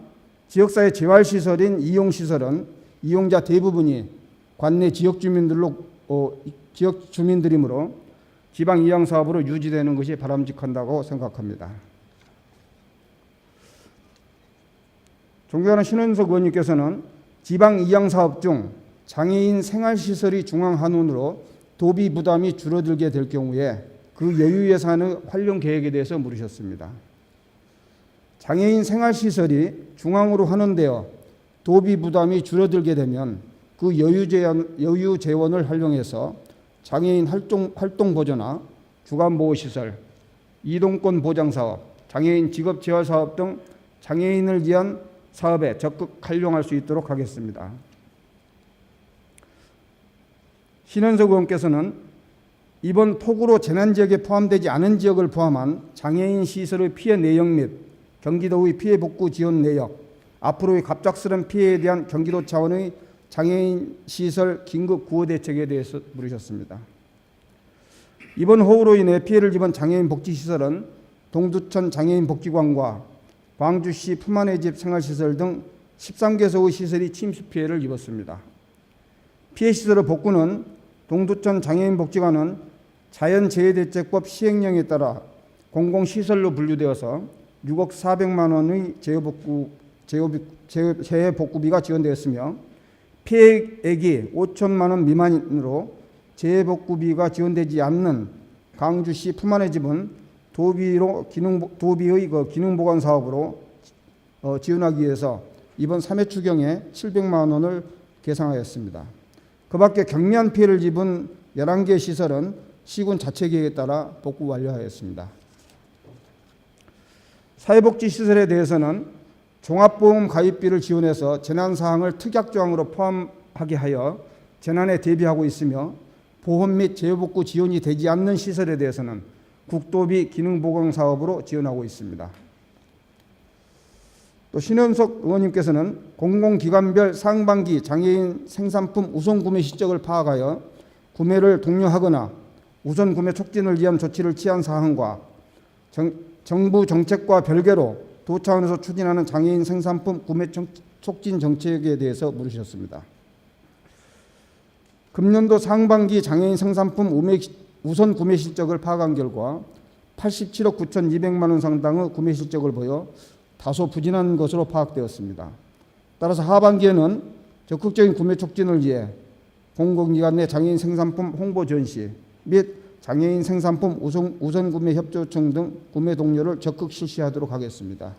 지역사회 재활시설인 이용시설은 이용자 대부분이 관내 지역 주민들이므로 지방 이양 사업으로 유지되는 것이 바람직한다고 생각합니다. 존경하는 신원석 의원님께서는 지방 이양 사업 중 장애인 생활시설이 중앙 환원으로 도비 부담이 줄어들게 될 경우에 그 여유 예산의 활용 계획에 대해서 물으셨습니다. 장애인 생활시설이 중앙으로 환원되어 도비 부담이 줄어들게 되면 그 여유 재원을 활용해서 장애인 활동 보조나 주간 보호 시설, 이동권 보장 사업, 장애인 직업 재활 사업 등 장애인을 위한 사업에 적극 활용할 수 있도록 하겠습니다. 신현석 의원께서는 이번 폭우로 재난 지역에 포함되지 않은 지역을 포함한 장애인 시설의 피해 내역 및 경기도의 피해 복구 지원 내역, 앞으로의 갑작스런 피해에 대한 경기도 차원의 장애인 시설 긴급 구호 대책에 대해서 물으셨습니다. 이번 호우로 인해 피해를 입은 장애인 복지시설은 동두천 장애인 복지관과 광주시 품안의 집 생활시설 등 13개소의 시설이 침수 피해를 입었습니다. 피해 시설의 복구는 동두천 장애인 복지관은 자연재해대책법 시행령에 따라 공공시설로 분류되어서 6억 400만 원의 재해 복구비가 지원되었으며 피해액이 5천만 원 미만으로 재해 복구비가 지원되지 않는 광주시 품안의 집은 도비의 기능 보관 사업으로 지원하기 위해서 이번 3회 추경에 700만 원을 계상하였습니다. 그 밖에 경미한 피해를 입은 11개 시설은 시군 자체 계획에 따라 복구 완료하였습니다. 사회복지시설에 대해서는 종합보험 가입비를 지원해서 재난사항을 특약조항으로 포함하게 하여 재난에 대비하고 있으며 보험 및 재해복구 지원이 되지 않는 시설에 대해서는 국도비 기능보강 사업으로 지원하고 있습니다. 또 신현석 의원님께서는 공공기관별 상반기 장애인 생산품 우선 구매 실적을 파악하여 구매를 독려하거나 우선 구매 촉진을 위한 조치를 취한 사항과 정부 정책과 별개로 도 차원에서 추진하는 장애인 생산품 구매 촉진 정책에 대해서 물으셨습니다. 금년도 상반기 장애인 생산품 우선 구매 실적을 파악한 결과 87억 9,200만 원 상당의 구매 실적을 보여 다소 부진한 것으로 파악되었습니다. 따라서 하반기에는 적극적인 구매 촉진을 위해 공공기관 내 장애인 생산품 홍보 전시 및 장애인 생산품 우선 구매 협조청 등 구매 독려를 적극 실시하도록 하겠습니다.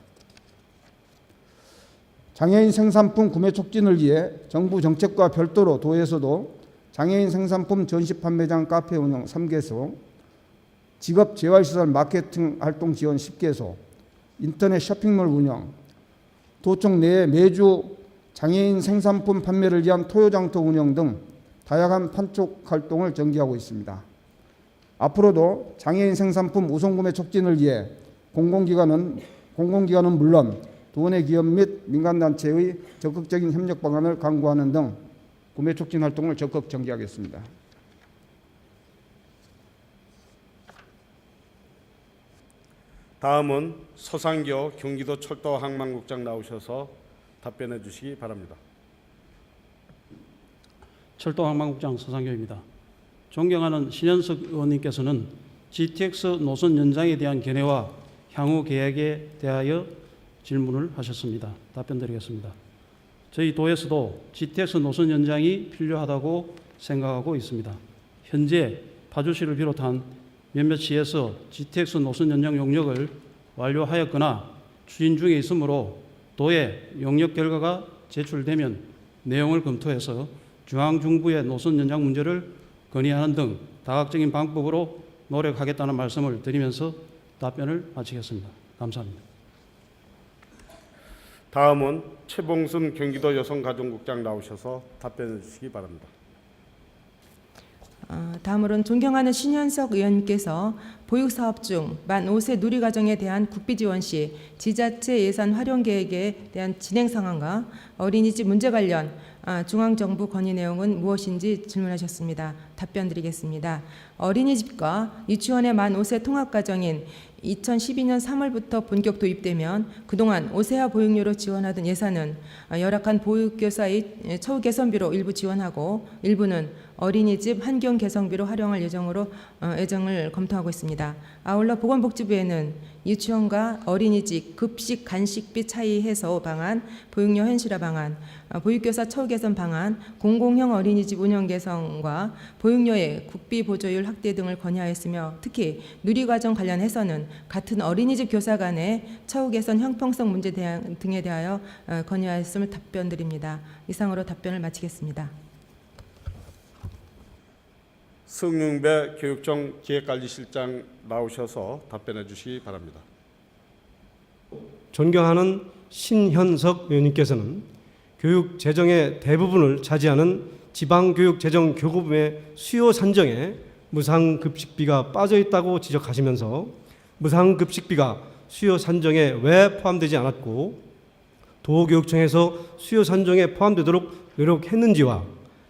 장애인 생산품 구매 촉진을 위해 정부 정책과 별도로 도에서도 장애인 생산품 전시 판매장 카페 운영 3개소, 직업 재활시설 마케팅 활동 지원 10개소, 인터넷 쇼핑몰 운영, 도청 내에 매주 장애인 생산품 판매를 위한 토요장터 운영 등 다양한 판촉 활동을 전개하고 있습니다. 앞으로도 장애인 생산품 우선구매 촉진을 위해 공공기관은 물론 도내 기업 및 민간단체의 적극적인 협력 방안을 강구하는 등 구매 촉진 활동을 적극 전개하겠습니다. 다음은 서상교 경기도 철도항만국장 나오셔서 답변해 주시기 바랍니다. 철도항만국장 서상교입니다. 존경하는 신현석 의원님께서는 GTX 노선 연장에 대한 견해와 향후 계획에 대하여 질문을 하셨습니다. 답변드리겠습니다. 저희 도에서도 GTX 노선 연장이 필요하다고 생각하고 있습니다. 현재 파주시를 비롯한 몇몇 시에서 GTX 노선 연장 용역을 완료하였거나 추진 중에 있으므로 도에 용역 결과가 제출되면 내용을 검토해서 중앙정부의 노선 연장 문제를 건의하는 등 다각적인 방법으로 노력하겠다는 말씀을 드리면서 답변을 마치겠습니다. 감사합니다. 다음은 최봉순 경기도 여성가정국장 나오셔서 답변해 주시기 바랍니다. 다음으로는 존경하는 신현석 의원님께서 보육사업 중 만 5세 누리과정에 대한 국비 지원 시 지자체 예산 활용 계획에 대한 진행 상황과 어린이집 문제 관련 중앙정부 건의 내용은 무엇인지 질문하셨습니다. 답변드리겠습니다. 어린이집과 유치원의 만 5세 통합과정인 2012년 3월부터 본격 도입되면 그동안 5세와 보육료로 지원하던 예산은 열악한 보육교사의 처우 개선비로 일부 지원하고 일부는 어린이집 환경 개선비로 활용할 예정을 검토하고 있습니다. 아울러 보건복지부에는 유치원과 어린이집 급식 간식비 차이 해소 방안, 보육료 현실화 방안, 보육교사 처우 개선 방안, 공공형 어린이집 운영 개선과 보육료의 국비 보조율 확대 등을 건의하였으며 특히 누리과정 관련해서는 같은 어린이집 교사 간의 처우 개선 형평성 문제 등에 대하여 건의하였음을 답변드립니다. 이상으로 답변을 마치겠습니다. 성윤배 교육청 기획관리실장 나오셔서 답변해 주시기 바랍니다. 존경하는 신현석 의원님께서는 교육 재정의 대부분을 차지하는 지방교육재정교부금의 수요 산정에 무상급식비가 빠져 있다고 지적하시면서 무상급식비가 수요 산정에 왜 포함되지 않았고 도교육청에서 수요 산정에 포함되도록 노력했는지와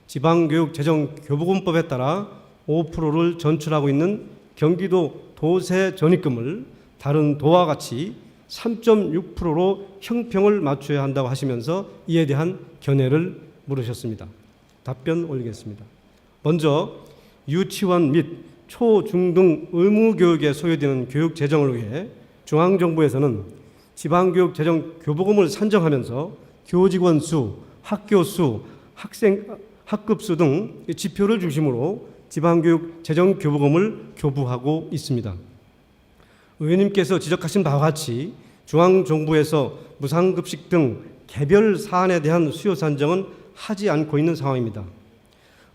지방교육재정교부금법에 따라 5%를 전출하고 있는 경기도 도세 전입금을 다른 도와 같이 3.6%로 형평을 맞춰야 한다고 하시면서 이에 대한 견해를 물으셨습니다. 답변 올리겠습니다. 먼저 유치원 및 초, 중 등 의무교육에 소요되는 교육 재정을 위해 중앙정부에서는 지방교육재정 교부금을 산정하면서 교직원 수, 학교 수, 학급 수 등 지표를 중심으로 지방교육 재정 교부금을 교부하고 있습니다. 의원님께서 지적하신 바와 같이 중앙정부에서 무상급식 등 개별 사안에 대한 수요 산정은 하지 않고 있는 상황입니다.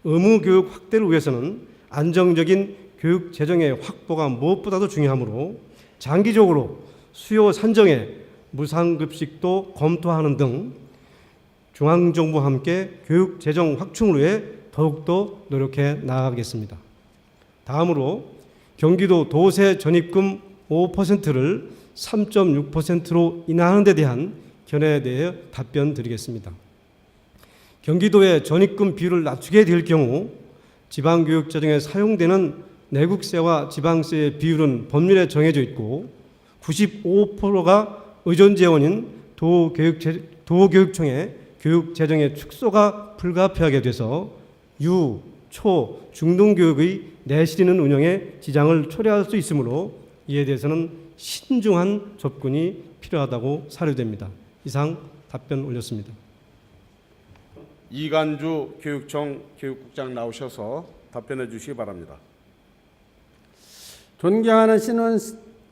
의무교육 확대를 위해서는 안정적인 교육 재정의 확보가 무엇보다도 중요하므로 장기적으로 수요 산정에 무상급식도 검토하는 등 중앙정부와 함께 교육 재정 확충을 위해 더욱더 노력해 나가겠습니다. 다음으로 경기도 도세 전입금 5%를 3.6%로 인하하는 데 대한 견해에 대해 답변 드리겠습니다. 경기도의 전입금 비율을 낮추게 될 경우 지방교육재정에 사용되는 내국세와 지방세의 비율은 법률에 정해져 있고 95%가 의존재원인 도교육청의 교육재정의 축소가 불가피하게 돼서 유, 초, 중등교육의 내실 있는 운영에 지장을 초래할 수 있으므로 이에 대해서는 신중한 접근이 필요하다고 사료됩니다. 이상 답변 올렸습니다. 이간주 교육청 교육국장 나오셔서 답변해 주시기 바랍니다. 존경하는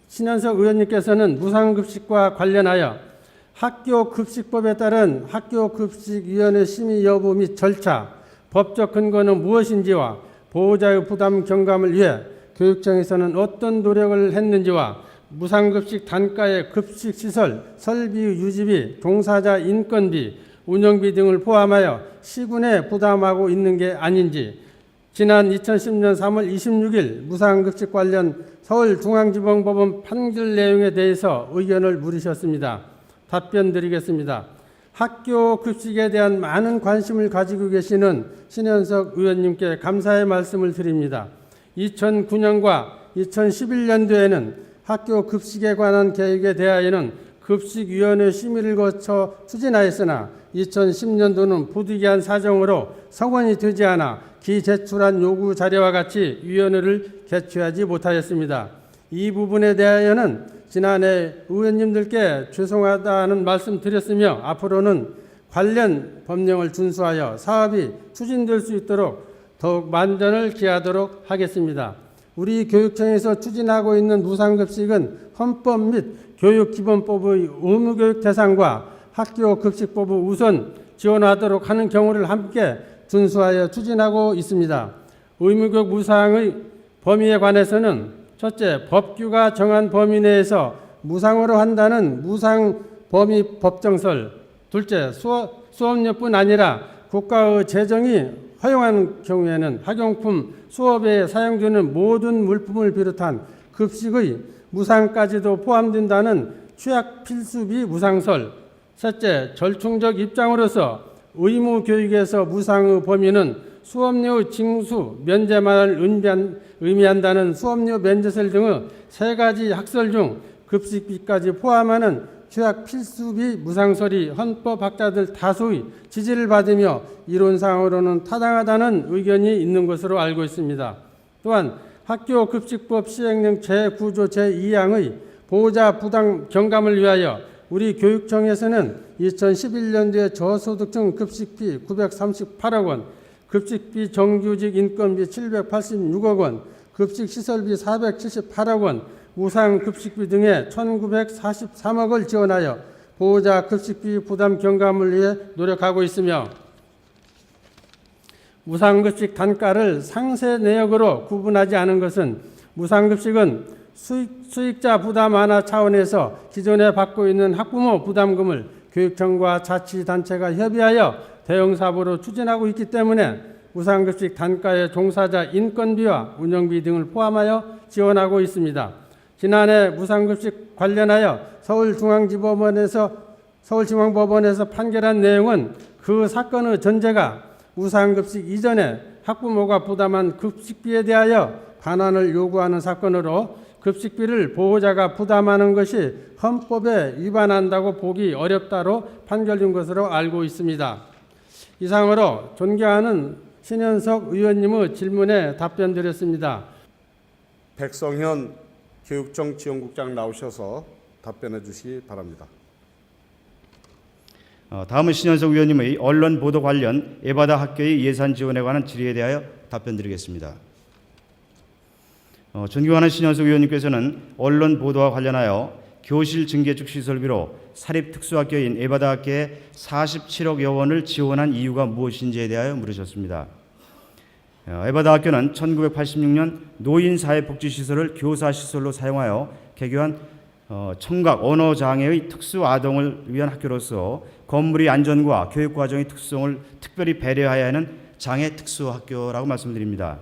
신현석 의원님께서는 무상급식과 관련하여 학교급식법에 따른 학교급식위원회 심의 여부 및 절차, 법적 근거는 무엇인지와 보호자의 부담 경감을 위해 교육청에서는 어떤 노력을 했는지와 무상급식 단가의 급식시설, 설비 유지비, 종사자 인건비, 운영비 등을 포함하여 시군에 부담하고 있는 게 아닌지 지난 2010년 3월 26일 무상급식 관련 서울중앙지방법원 판결 내용에 대해서 의견을 물으셨습니다. 답변 드리겠습니다. 학교 급식에 대한 많은 관심을 가지고 계시는 신현석 의원님께 감사의 말씀을 드립니다. 2009년과 2011년도에는 학교 급식에 관한 계획에 대하여는 급식위원회 심의를 거쳐 추진하였으나 2010년도는 부득이한 사정으로 성원이 되지 않아 기제출한 요구 자료와 같이 위원회를 개최하지 못하였습니다. 이 부분에 대하여는 지난해 의원님들께 죄송하다는 말씀 드렸으며 앞으로는 관련 법령을 준수하여 사업이 추진될 수 있도록 더욱 만전을 기하도록 하겠습니다. 우리 교육청에서 추진하고 있는 무상급식은 헌법 및 교육기본법의 의무교육 대상과 학교급식법을 우선 지원하도록 하는 경우를 함께 준수하여 추진하고 있습니다. 의무교육 무상의 범위에 관해서는 첫째, 법규가 정한 범위 내에서 무상으로 한다는 무상 범위 법정설, 둘째, 수업료뿐 아니라 국가의 재정이 허용한 경우에는 학용품 수업에 사용되는 모든 물품을 비롯한 급식의 무상까지도 포함된다는 취약 필수비 무상설, 셋째, 절충적 입장으로서 의무 교육에서 무상의 범위는 수업료 징수, 면제만을 의미한다는 수업료 면제설 등의 세 가지 학설 중 급식비까지 포함하는 취약 필수비 무상설이 헌법학자들 다수의 지지를 받으며 이론상으로는 타당하다는 의견이 있는 것으로 알고 있습니다. 또한 학교급식법 시행령 제9조 제2항의 보호자 부담 경감을 위하여 우리 교육청에서는 2011년도에 저소득층 급식비 938억 원, 급식비 정규직 인건비 786억 원, 급식시설비 478억 원, 무상급식비 등의 1943억을 지원하여 보호자 급식비 부담 경감을 위해 노력하고 있으며 무상급식 단가를 상세 내역으로 구분하지 않은 것은 무상급식은 수익자 부담 완화 차원에서 기존에 받고 있는 학부모 부담금을 교육청과 자치단체가 협의하여 대형사업으로 추진하고 있기 때문에 무상급식 단가의 종사자 인건비와 운영비 등을 포함하여 지원하고 있습니다. 지난해 무상급식 관련하여 서울중앙법원에서 판결한 내용은 그 사건의 전제가 무상급식 이전에 학부모가 부담한 급식비에 대하여 반환을 요구하는 사건으로 급식비를 보호자가 부담하는 것이 헌법에 위반한다고 보기 어렵다로 판결된 것으로 알고 있습니다. 이상으로 존경하는 신현석 의원님의 질문에 답변드렸습니다. 백성현 교육청 지원국장 나오셔서 답변해 주시기 바랍니다. 다음은 신현석 의원님의 언론 보도 관련 에바다 학교의 예산 지원에 관한 질의에 대하여 답변드리겠습니다. 존경하는 신현석 의원님께서는 언론 보도와 관련하여 교실 증개축 시설비로 사립특수학교인 에바다 학교에 47억여 원을 지원한 이유가 무엇인지에 대하여 물으셨습니다. 에바다 학교는 1986년 노인사회복지시설을 교사시설로 사용하여 개교한 청각 언어장애의 특수아동을 위한 학교로서 건물의 안전과 교육과정의 특성을 특별히 배려해야 하는 장애 특수학교라고 말씀드립니다.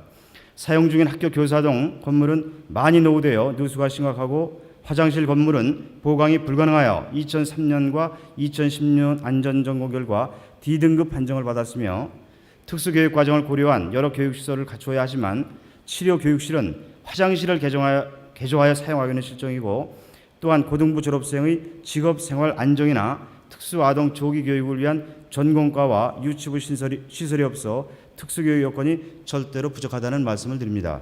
사용 중인 학교 교사동 건물은 많이 노후되어 누수가 심각하고 화장실 건물은 보강이 불가능하여 2003년과 2010년 안전점검 결과 D등급 판정을 받았으며 특수교육 과정을 고려한 여러 교육시설을 갖추어야 하지만 치료교육실은 화장실을 개조하여 사용하기는 실정이고 또한 고등부 졸업생의 직업생활 안정이나 특수아동 조기 교육을 위한 전공과와 유치부 시설이 없어 특수교육 여건이 절대로 부족하다는 말씀을 드립니다.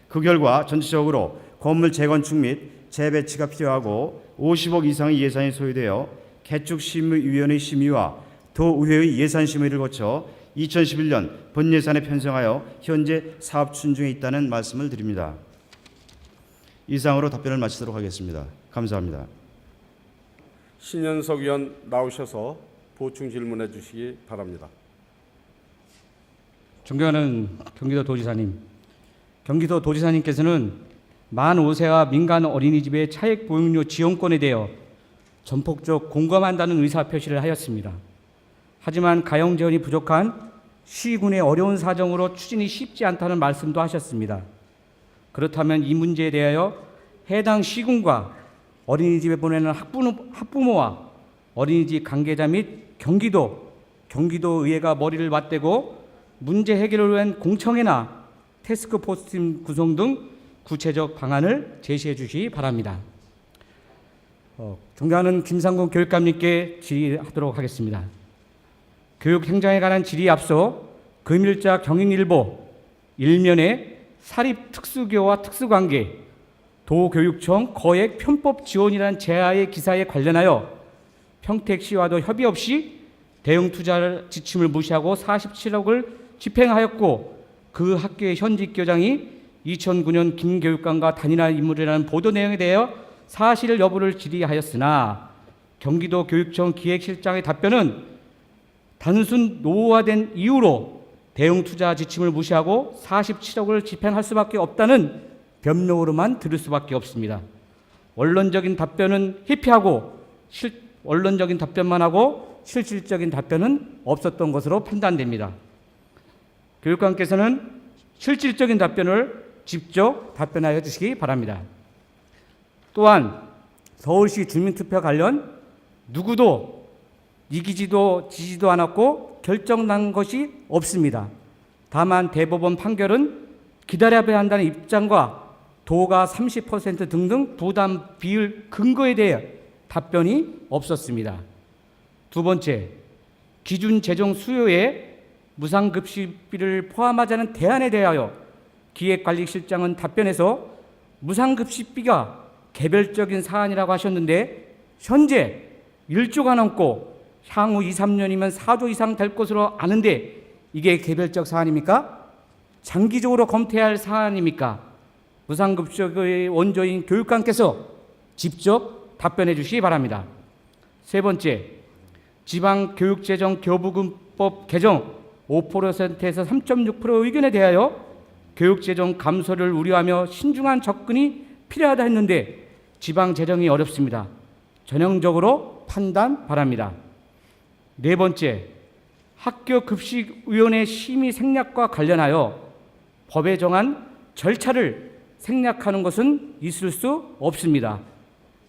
그 결과 전체적으로 건물 재건축 및 재배치가 필요하고 50억 이상의 예산이 소요되어 개축심의위원회 심의와 도의회의 예산 심의를 거쳐 2011년 본 예산에 편성하여 현재 사업 추진 중에 있다는 말씀을 드립니다. 이상으로 답변을 마치도록 하겠습니다. 감사합니다. 신현석 의원 나오셔서 보충 질문해 주시기 바랍니다. 존경하는 경기도 도지사님, 경기도 도지사님께서는 만 5세와 민간 어린이집의 차액 보육료 지원권에 대해 전폭적 공감한다는 의사표시를 하였습니다. 하지만 가용 재원이 부족한 시군의 어려운 사정으로 추진이 쉽지 않다는 말씀도 하셨습니다. 그렇다면 이 문제에 대하여 해당 시군과 어린이집에 보내는 학부모와 어린이집 관계자 및 경기도의회가 머리를 맞대고 문제 해결을 위한 공청회나 태스크포스팀 구성 등 구체적 방안을 제시해 주시기 바랍니다. 존경하는 김상곤 교육감님께 질의하도록 하겠습니다. 교육 행정에 관한 질의에 앞서 금일자 경인일보 일면에 사립 특수교와 특수관계 도교육청 거액 편법 지원이라는 제하의 기사에 관련하여 평택시와도 협의 없이 대응 투자 지침을 무시하고 47억을 집행하였고 그 학교의 현직 교장이 2009년 김 교육감과 단일한 인물이라는 보도 내용에 대하여 사실 여부를 질의하였으나 경기도 교육청 기획실장의 답변은 단순 노후화된 이유로 대응 투자 지침을 무시하고 47억을 집행할 수밖에 없다는 변명으로만 들을 수밖에 없습니다. 원론적인 답변은 회피하고 원론적인 답변만 하고 실질적인 답변은 없었던 것으로 판단됩니다. 교육감께서는 실질적인 답변을 직접 답변하여 주시기 바랍니다. 또한 서울시 주민투표 관련 누구도 이기지도 지지도 않았고 결정난 것이 없습니다. 다만 대법원 판결은 기다려야 한다는 입장과 도가 30% 등등 부담 비율 근거에 대해 답변이 없었습니다. 두 번째, 기준 재정 수요에 무상급식비를 포함하자는 대안에 대하여 기획관리실장은 답변에서 무상급식비가 개별적인 사안이라고 하셨는데 현재 1조가 넘고 향후 2, 3년이면 4조 이상 될 것으로 아는데 이게 개별적 사안입니까? 장기적으로 검토해야 할 사안입니까? 무상급식의 원조인 교육감께서 직접 답변해 주시기 바랍니다. 세 번째, 지방교육재정교부금법 개정 5%에서 3.6% 의견에 대하여 교육재정 감소를 우려하며 신중한 접근이 필요하다 했는데 지방재정이 어렵습니다. 전형적으로 판단 바랍니다. 네 번째, 학교급식위원회 심의 생략과 관련하여 법에 정한 절차를 생략하는 것은 있을 수 없습니다.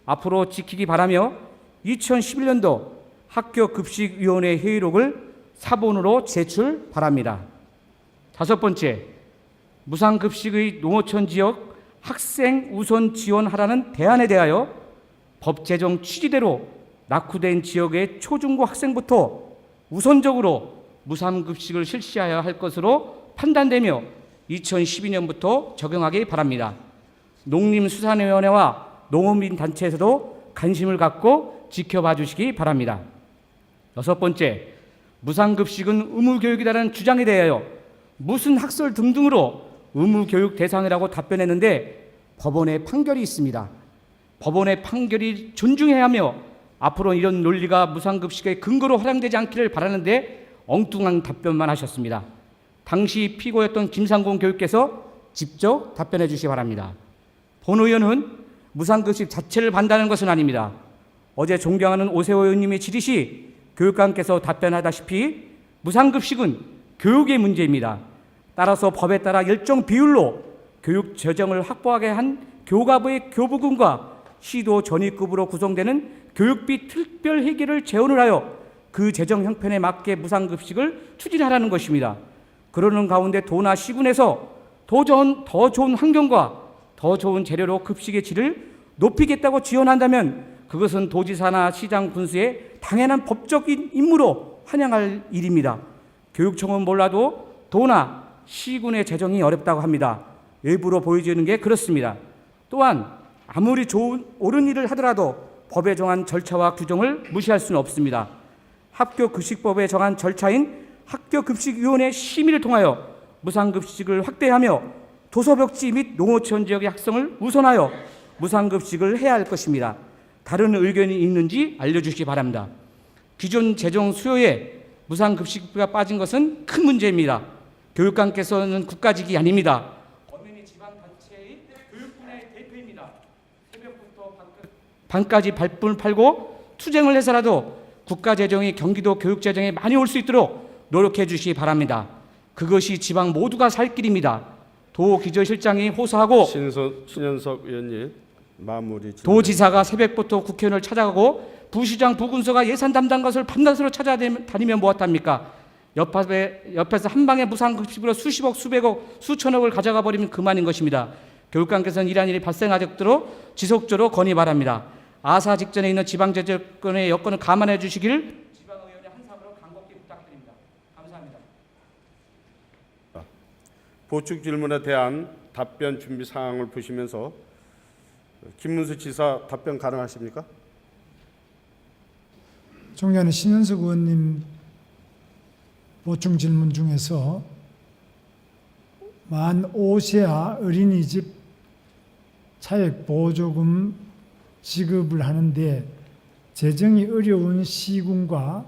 앞으로 지키기 바라며 2011년도 학교급식위원회 회의록을 사본으로 제출 바랍니다. 다섯 번째, 무상급식의 농어촌 지역 학생 우선 지원하라는 대안에 대하여 법 제정 취지대로 낙후된 지역의 초중고 학생부터 우선적으로 무상급식을 실시해야 할 것으로 판단되며 2012년부터 적용하기 바랍니다. 농림수산위원회와 농어민단체에서도 관심을 갖고 지켜봐 주시기 바랍니다. 여섯 번째, 무상급식은 의무교육이라는 주장에 대하여 무슨 학설 등등으로 의무교육 대상이라고 답변했는데 법원의 판결이 있습니다. 법원의 판결이 존중해야 하며 앞으로 이런 논리가 무상급식의 근거로 활용되지 않기를 바라는데 엉뚱한 답변만 하셨습니다. 당시 피고였던 김상곤 교육께서 직접 답변해 주시기 바랍니다. 본 의원은 무상급식 자체를 반대하는 것은 아닙니다. 어제 존경하는 오세호 의원님의 질의 시 교육감께서 답변하다시피 무상급식은 교육의 문제입니다. 따라서 법에 따라 일정 비율로 교육 재정을 확보하게 한 교가부의 교부금과 시도 전위급으로 구성되는 교육비 특별 회계를 재원을 하여 그 재정 형편에 맞게 무상급식을 추진하라는 것입니다. 그러는 가운데 도나 시군에서 더 좋은 환경과 더 좋은 재료로 급식의 질을 높이겠다고 지원한다면 그것은 도지사나 시장 군수의 당연한 법적인 임무로 환영할 일입니다. 교육청은 몰라도 도나 시군의 재정이 어렵다고 합니다. 외부로 보여지는 게 그렇습니다. 또한 아무리 옳은 일을 하더라도 법에 정한 절차와 규정을 무시할 수는 없습니다. 학교급식법에 정한 절차인 학교급식위원회 심의를 통하여 무상급식을 확대하며 도서벽지 및 농어촌 지역의 학생을 우선하여 무상급식을 해야 할 것입니다. 다른 의견이 있는지 알려주시기 바랍니다. 기존 재정 수요에 무상급식비가 빠진 것은 큰 문제입니다. 교육감께서는 국가직이 아닙니다. 어린이 지방단체의 교육분야의 대표입니다. 새벽부터 밤까지 발품을 팔고 투쟁을 해서라도 국가재정이 경기도 교육재정에 많이 올 수 있도록 노력해 주시기 바랍니다. 그것이 지방 모두가 살 길입니다. 도기조실장이 호소하고 신현석 의원님 마무리. 도지사가 새벽부터 국회의원을 찾아가고 부시장 부군서가 예산 담당 것을 밤낮으로 찾아다니면 뭐합니까? 옆에서 한 방에 무상급식으로 수십억, 수백억, 수천억을 가져가 버리면 그만인 것입니다. 교육감께서는 이러한 일이 발생하도록 지속적으로 건의 바랍니다. 아사 직전에 있는 지방자치권의 여건을 감안해 주시길 지방의원의 한사으로 간곡히 부탁드립니다. 감사합니다. 보충 질문에 대한 답변 준비 사항을 보시면서 김문수 지사 답변 가능하십니까? 존경하는 신현석 의원님 보충 질문 중에서 만 5세와 어린이집 차액 보조금 지급을 하는데 재정이 어려운 시군과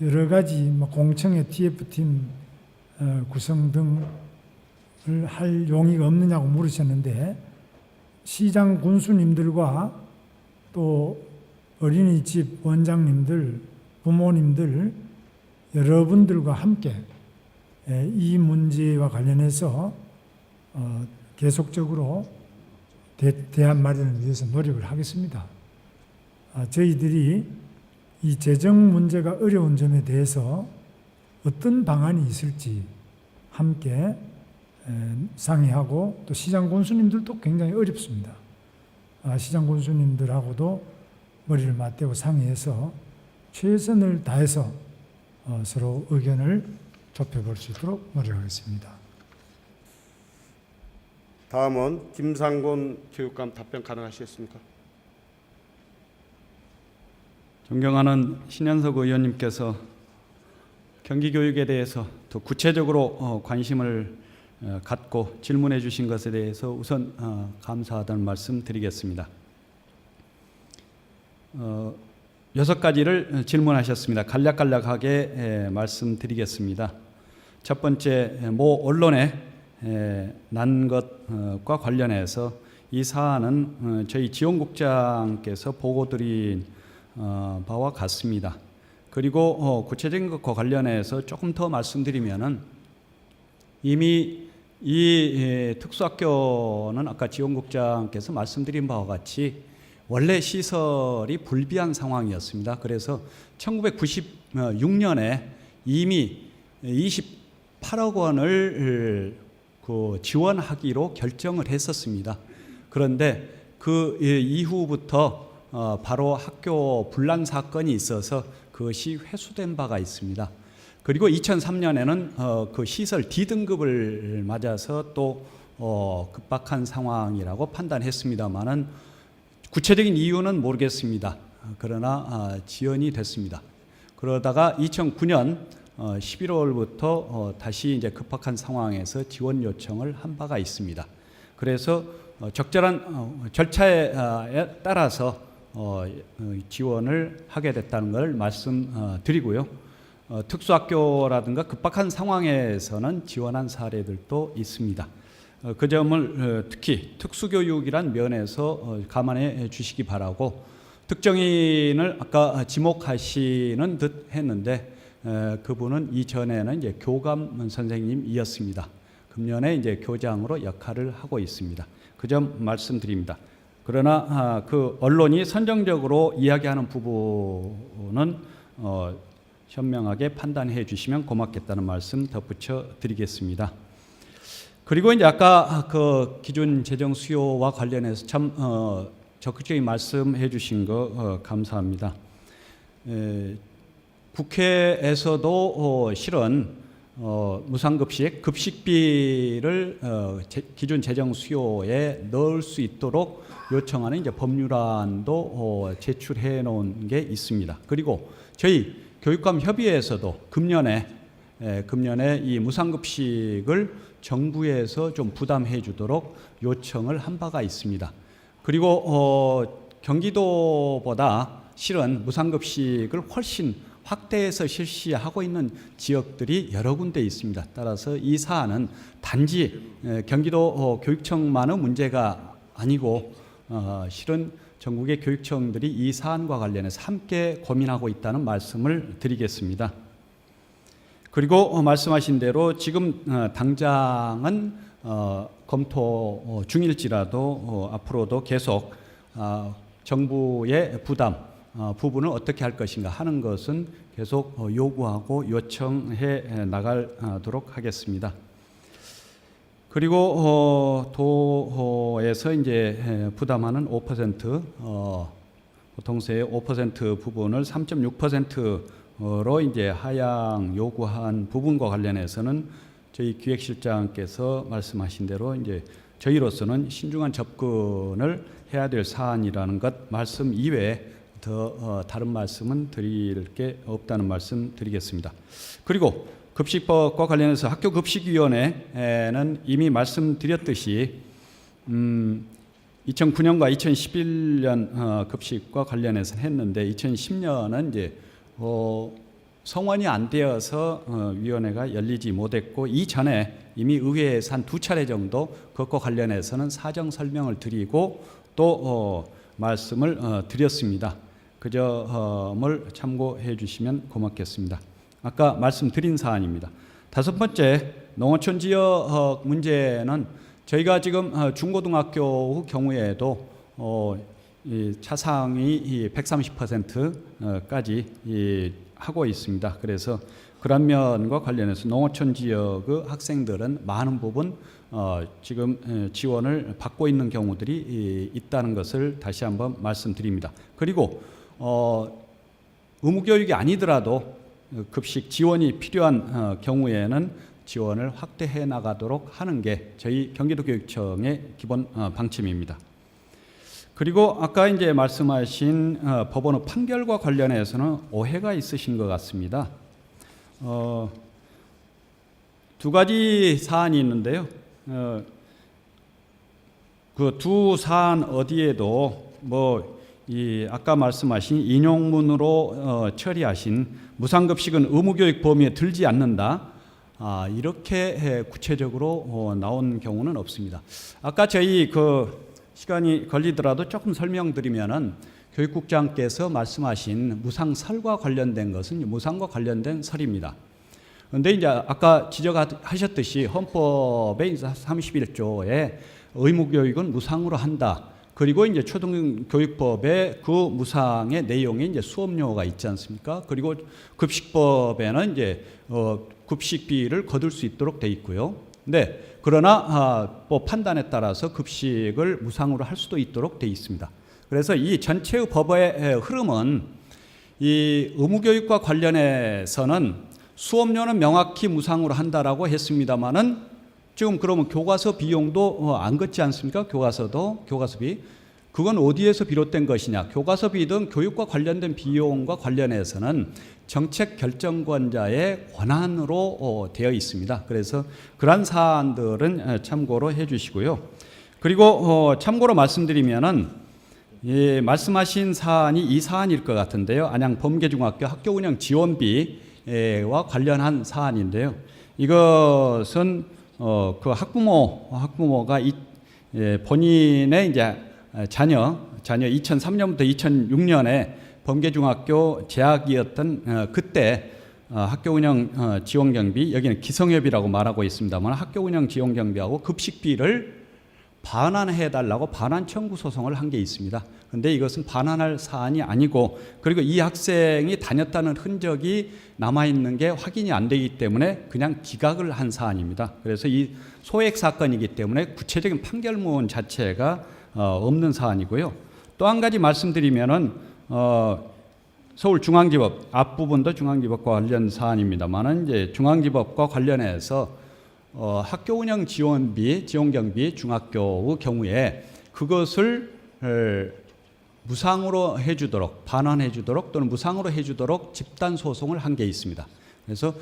여러 가지 공청회 TF팀 구성 등을 할 용의가 없느냐고 물으셨는데, 시장 군수님들과 또 어린이집 원장님들, 부모님들 여러분들과 함께 이 문제와 관련해서 계속적으로 대안 마련을 위해서 노력을 하겠습니다. 저희들이 이 재정 문제가 어려운 점에 대해서 어떤 방안이 있을지 함께 상의하고, 또 시장 군수님들도 굉장히 어렵습니다. 시장 군수님들하고도 머리를 맞대고 상의해서 최선을 다해서 서로 의견을 좁혀볼 수 있도록 노력하겠습니다. 다음은 김상곤 교육감 답변 가능하시겠습니까? 존경하는 신현석 의원님께서 경기교육에 대해서 더 구체적으로 관심을 갖고 질문해 주신 것에 대해서 우선 감사하다는 말씀 드리겠습니다. 6가지를 질문하셨습니다. 간략간략하게 말씀드리겠습니다. 첫 번째, 모 언론에 난 것과 관련해서 이 사안은 저희 지원국장께서 보고드린 바와 같습니다. 그리고 구체적인 것과 관련해서 조금 더 말씀드리면은, 이미 이 특수학교는 아까 지원국장께서 말씀드린 바와 같이 원래 시설이 불비한 상황이었습니다. 그래서 1996년에 이미 28억 원을 지원하기로 결정을 했었습니다. 그런데 그 이후부터 바로 학교 분란 사건이 있어서 그것이 회수된 바가 있습니다. 그리고 2003년에는 그 시설 D등급을 맞아서 또 급박한 상황이라고 판단했습니다만은 구체적인 이유는 모르겠습니다. 그러나 지연이 됐습니다. 그러다가 2009년 11월부터 다시 이제 급박한 상황에서 지원 요청을 한 바가 있습니다. 그래서 적절한 절차에 따라서 지원을 하게 됐다는 걸 말씀드리고요. 특수학교라든가 급박한 상황에서는 지원한 사례들도 있습니다. 그 점을 특히 특수교육이란 면에서 감안해 주시기 바라고, 특정인을 아까 지목하시는 듯 했는데 그분은 이전에는 이제 교감 선생님이었습니다. 금년에 이제 교장으로 역할을 하고 있습니다. 그 점 말씀드립니다. 그러나 그 언론이 선정적으로 이야기하는 부분은 현명하게 판단해 주시면 고맙겠다는 말씀 덧붙여 드리겠습니다. 그리고 이제 아까 그 기준 재정 수요와 관련해서 참 적극적인 말씀해 주신 거 감사합니다. 국회에서도 실은 무상급식, 급식비를 기준 재정 수요에 넣을 수 있도록 요청하는 이제 법률안도 제출해 놓은 게 있습니다. 그리고 저희 교육감 협의회에서도 금년에 이 무상급식을 정부에서 좀 부담해 주도록 요청을 한 바가 있습니다. 그리고 경기도보다 실은 무상급식을 훨씬 확대해서 실시하고 있는 지역들이 여러 군데 있습니다. 따라서 이 사안은 단지 경기도 교육청만의 문제가 아니고 실은 전국의 교육청들이 이 사안과 관련해서 함께 고민하고 있다는 말씀을 드리겠습니다. 그리고 말씀하신 대로 지금 당장은 검토 중일지라도 앞으로도 계속 정부의 부담 부분을 어떻게 할 것인가 하는 것은 계속 요구하고 요청해 나가도록 하겠습니다. 그리고 도에서 이제 부담하는 5% 보통세의 5% 부분을 3.6%로 이제 하향 요구한 부분과 관련해서는 저희 기획실장께서 말씀하신 대로 이제 저희로서는 신중한 접근을 해야 될 사안이라는 것 말씀 이외에 더 다른 말씀은 드릴 게 없다는 말씀 드리겠습니다. 그리고 급식법과 관련해서 학교급식위원회는 이미 말씀드렸듯이 2009년과 2011년 급식과 관련해서 했는데 2010년은 이제 성원이 안 되어서 위원회가 열리지 못했고 이전에 이미 의회에서 한 2차례 정도 그것과 관련해서는 사정 설명을 드리고 또 말씀을 드렸습니다. 그 점을 참고해 주시면 고맙겠습니다. 아까 말씀드린 사안입니다. 5번째, 농어촌 지역 문제는 저희가 지금 중고등학교 경우에도 이 차상위 130%까지 하고 있습니다. 그래서 그런 면과 관련해서 농어촌 지역의 학생들은 많은 부분 지금 지원을 받고 있는 경우들이 있다는 것을 다시 한번 말씀드립니다. 그리고 의무교육이 아니더라도 급식 지원이 필요한 경우에는 지원을 확대해 나가도록 하는 게 저희 경기도교육청의 기본 방침입니다. 그리고 아까 이제 말씀하신 법원의 판결과 관련해서는 오해가 있으신 것 같습니다. 두 가지 사안이 있는데요. 그 두 사안 어디에도 아까 말씀하신 인용문으로 처리하신 무상급식은 의무교육 범위에 들지 않는다. 이렇게 구체적으로 나온 경우는 없습니다. 아까 저희 시간이 걸리더라도 조금 설명드리면은 교육국장께서 말씀하신 무상설과 관련된 것은 무상과 관련된 설입니다. 그런데 이제 아까 지적하셨듯이 헌법의 31조에 의무교육은 무상으로 한다. 그리고 이제 초등교육법에 그 무상의 내용에 이제 수업료가 있지 않습니까? 그리고 급식법에는 이제 급식비를 거둘 수 있도록 돼 있고요. 네. 그러나 법 판단에 따라서 급식을 무상으로 할 수도 있도록 돼 있습니다. 그래서 이 전체의 법의 흐름은 이 의무교육과 관련해서는 수업료는 명확히 무상으로 한다라고 했습니다만은 지금 그러면 교과서 비용도 안 걷지 않습니까? 교과서비. 그건 어디에서 비롯된 것이냐? 교과서비든 교육과 관련된 비용과 관련해서는 정책 결정권자의 권한으로 되어 있습니다. 그래서 그러한 사안들은 참고로 해 주시고요. 그리고 참고로 말씀드리면은 말씀하신 사안이 이 사안일 것 같은데요. 안양 범계중학교 학교 운영 지원비와 관련한 사안인데요. 이것은 그 학부모가 본인의 이제 자녀 2003년부터 2006년에 범계중학교 재학이었던 그때 학교 운영 지원 경비, 여기는 기성협이라고 말하고 있습니다만 학교 운영 지원 경비하고 급식비를 반환해 달라고 반환 청구 소송을 한 게 있습니다. 그런데 이것은 반환할 사안이 아니고, 그리고 이 학생이 다녔다는 흔적이 남아 있는 게 확인이 안 되기 때문에 그냥 기각을 한 사안입니다. 그래서 이 소액 사건이기 때문에 구체적인 판결문 자체가 없는 사안이고요. 또 한 가지 말씀드리면은 서울중앙지법 앞부분도 중앙지법과 관련 사안입니다만은 이제 중앙지법과 관련해서 학교 운영 지원비, 지원경비 중학교의 경우에 그것을 무상으로 해주도록, 반환해주도록 또는 무상으로 해주도록 집단 소송을 한 게 있습니다. 그래서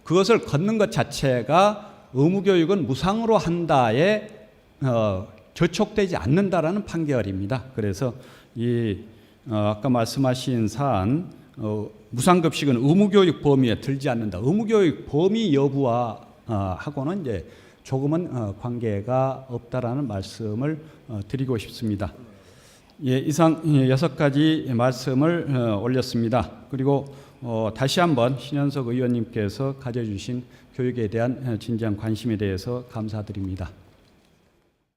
그것을 걷는 것 자체가 의무교육은 무상으로 한다에 저촉되지 않는다라는 판결입니다. 그래서 아까 말씀하신 사안 무상급식은 의무교육 범위에 들지 않는다. 의무교육 범위 여부와 하고는 이제 조금은 관계가 없다라는 말씀을 드리고 싶습니다. 이상 6가지 말씀을 올렸습니다. 그리고 다시 한번 신현석 의원님께서 가져주신 교육에 대한 진지한 관심에 대해서 감사드립니다.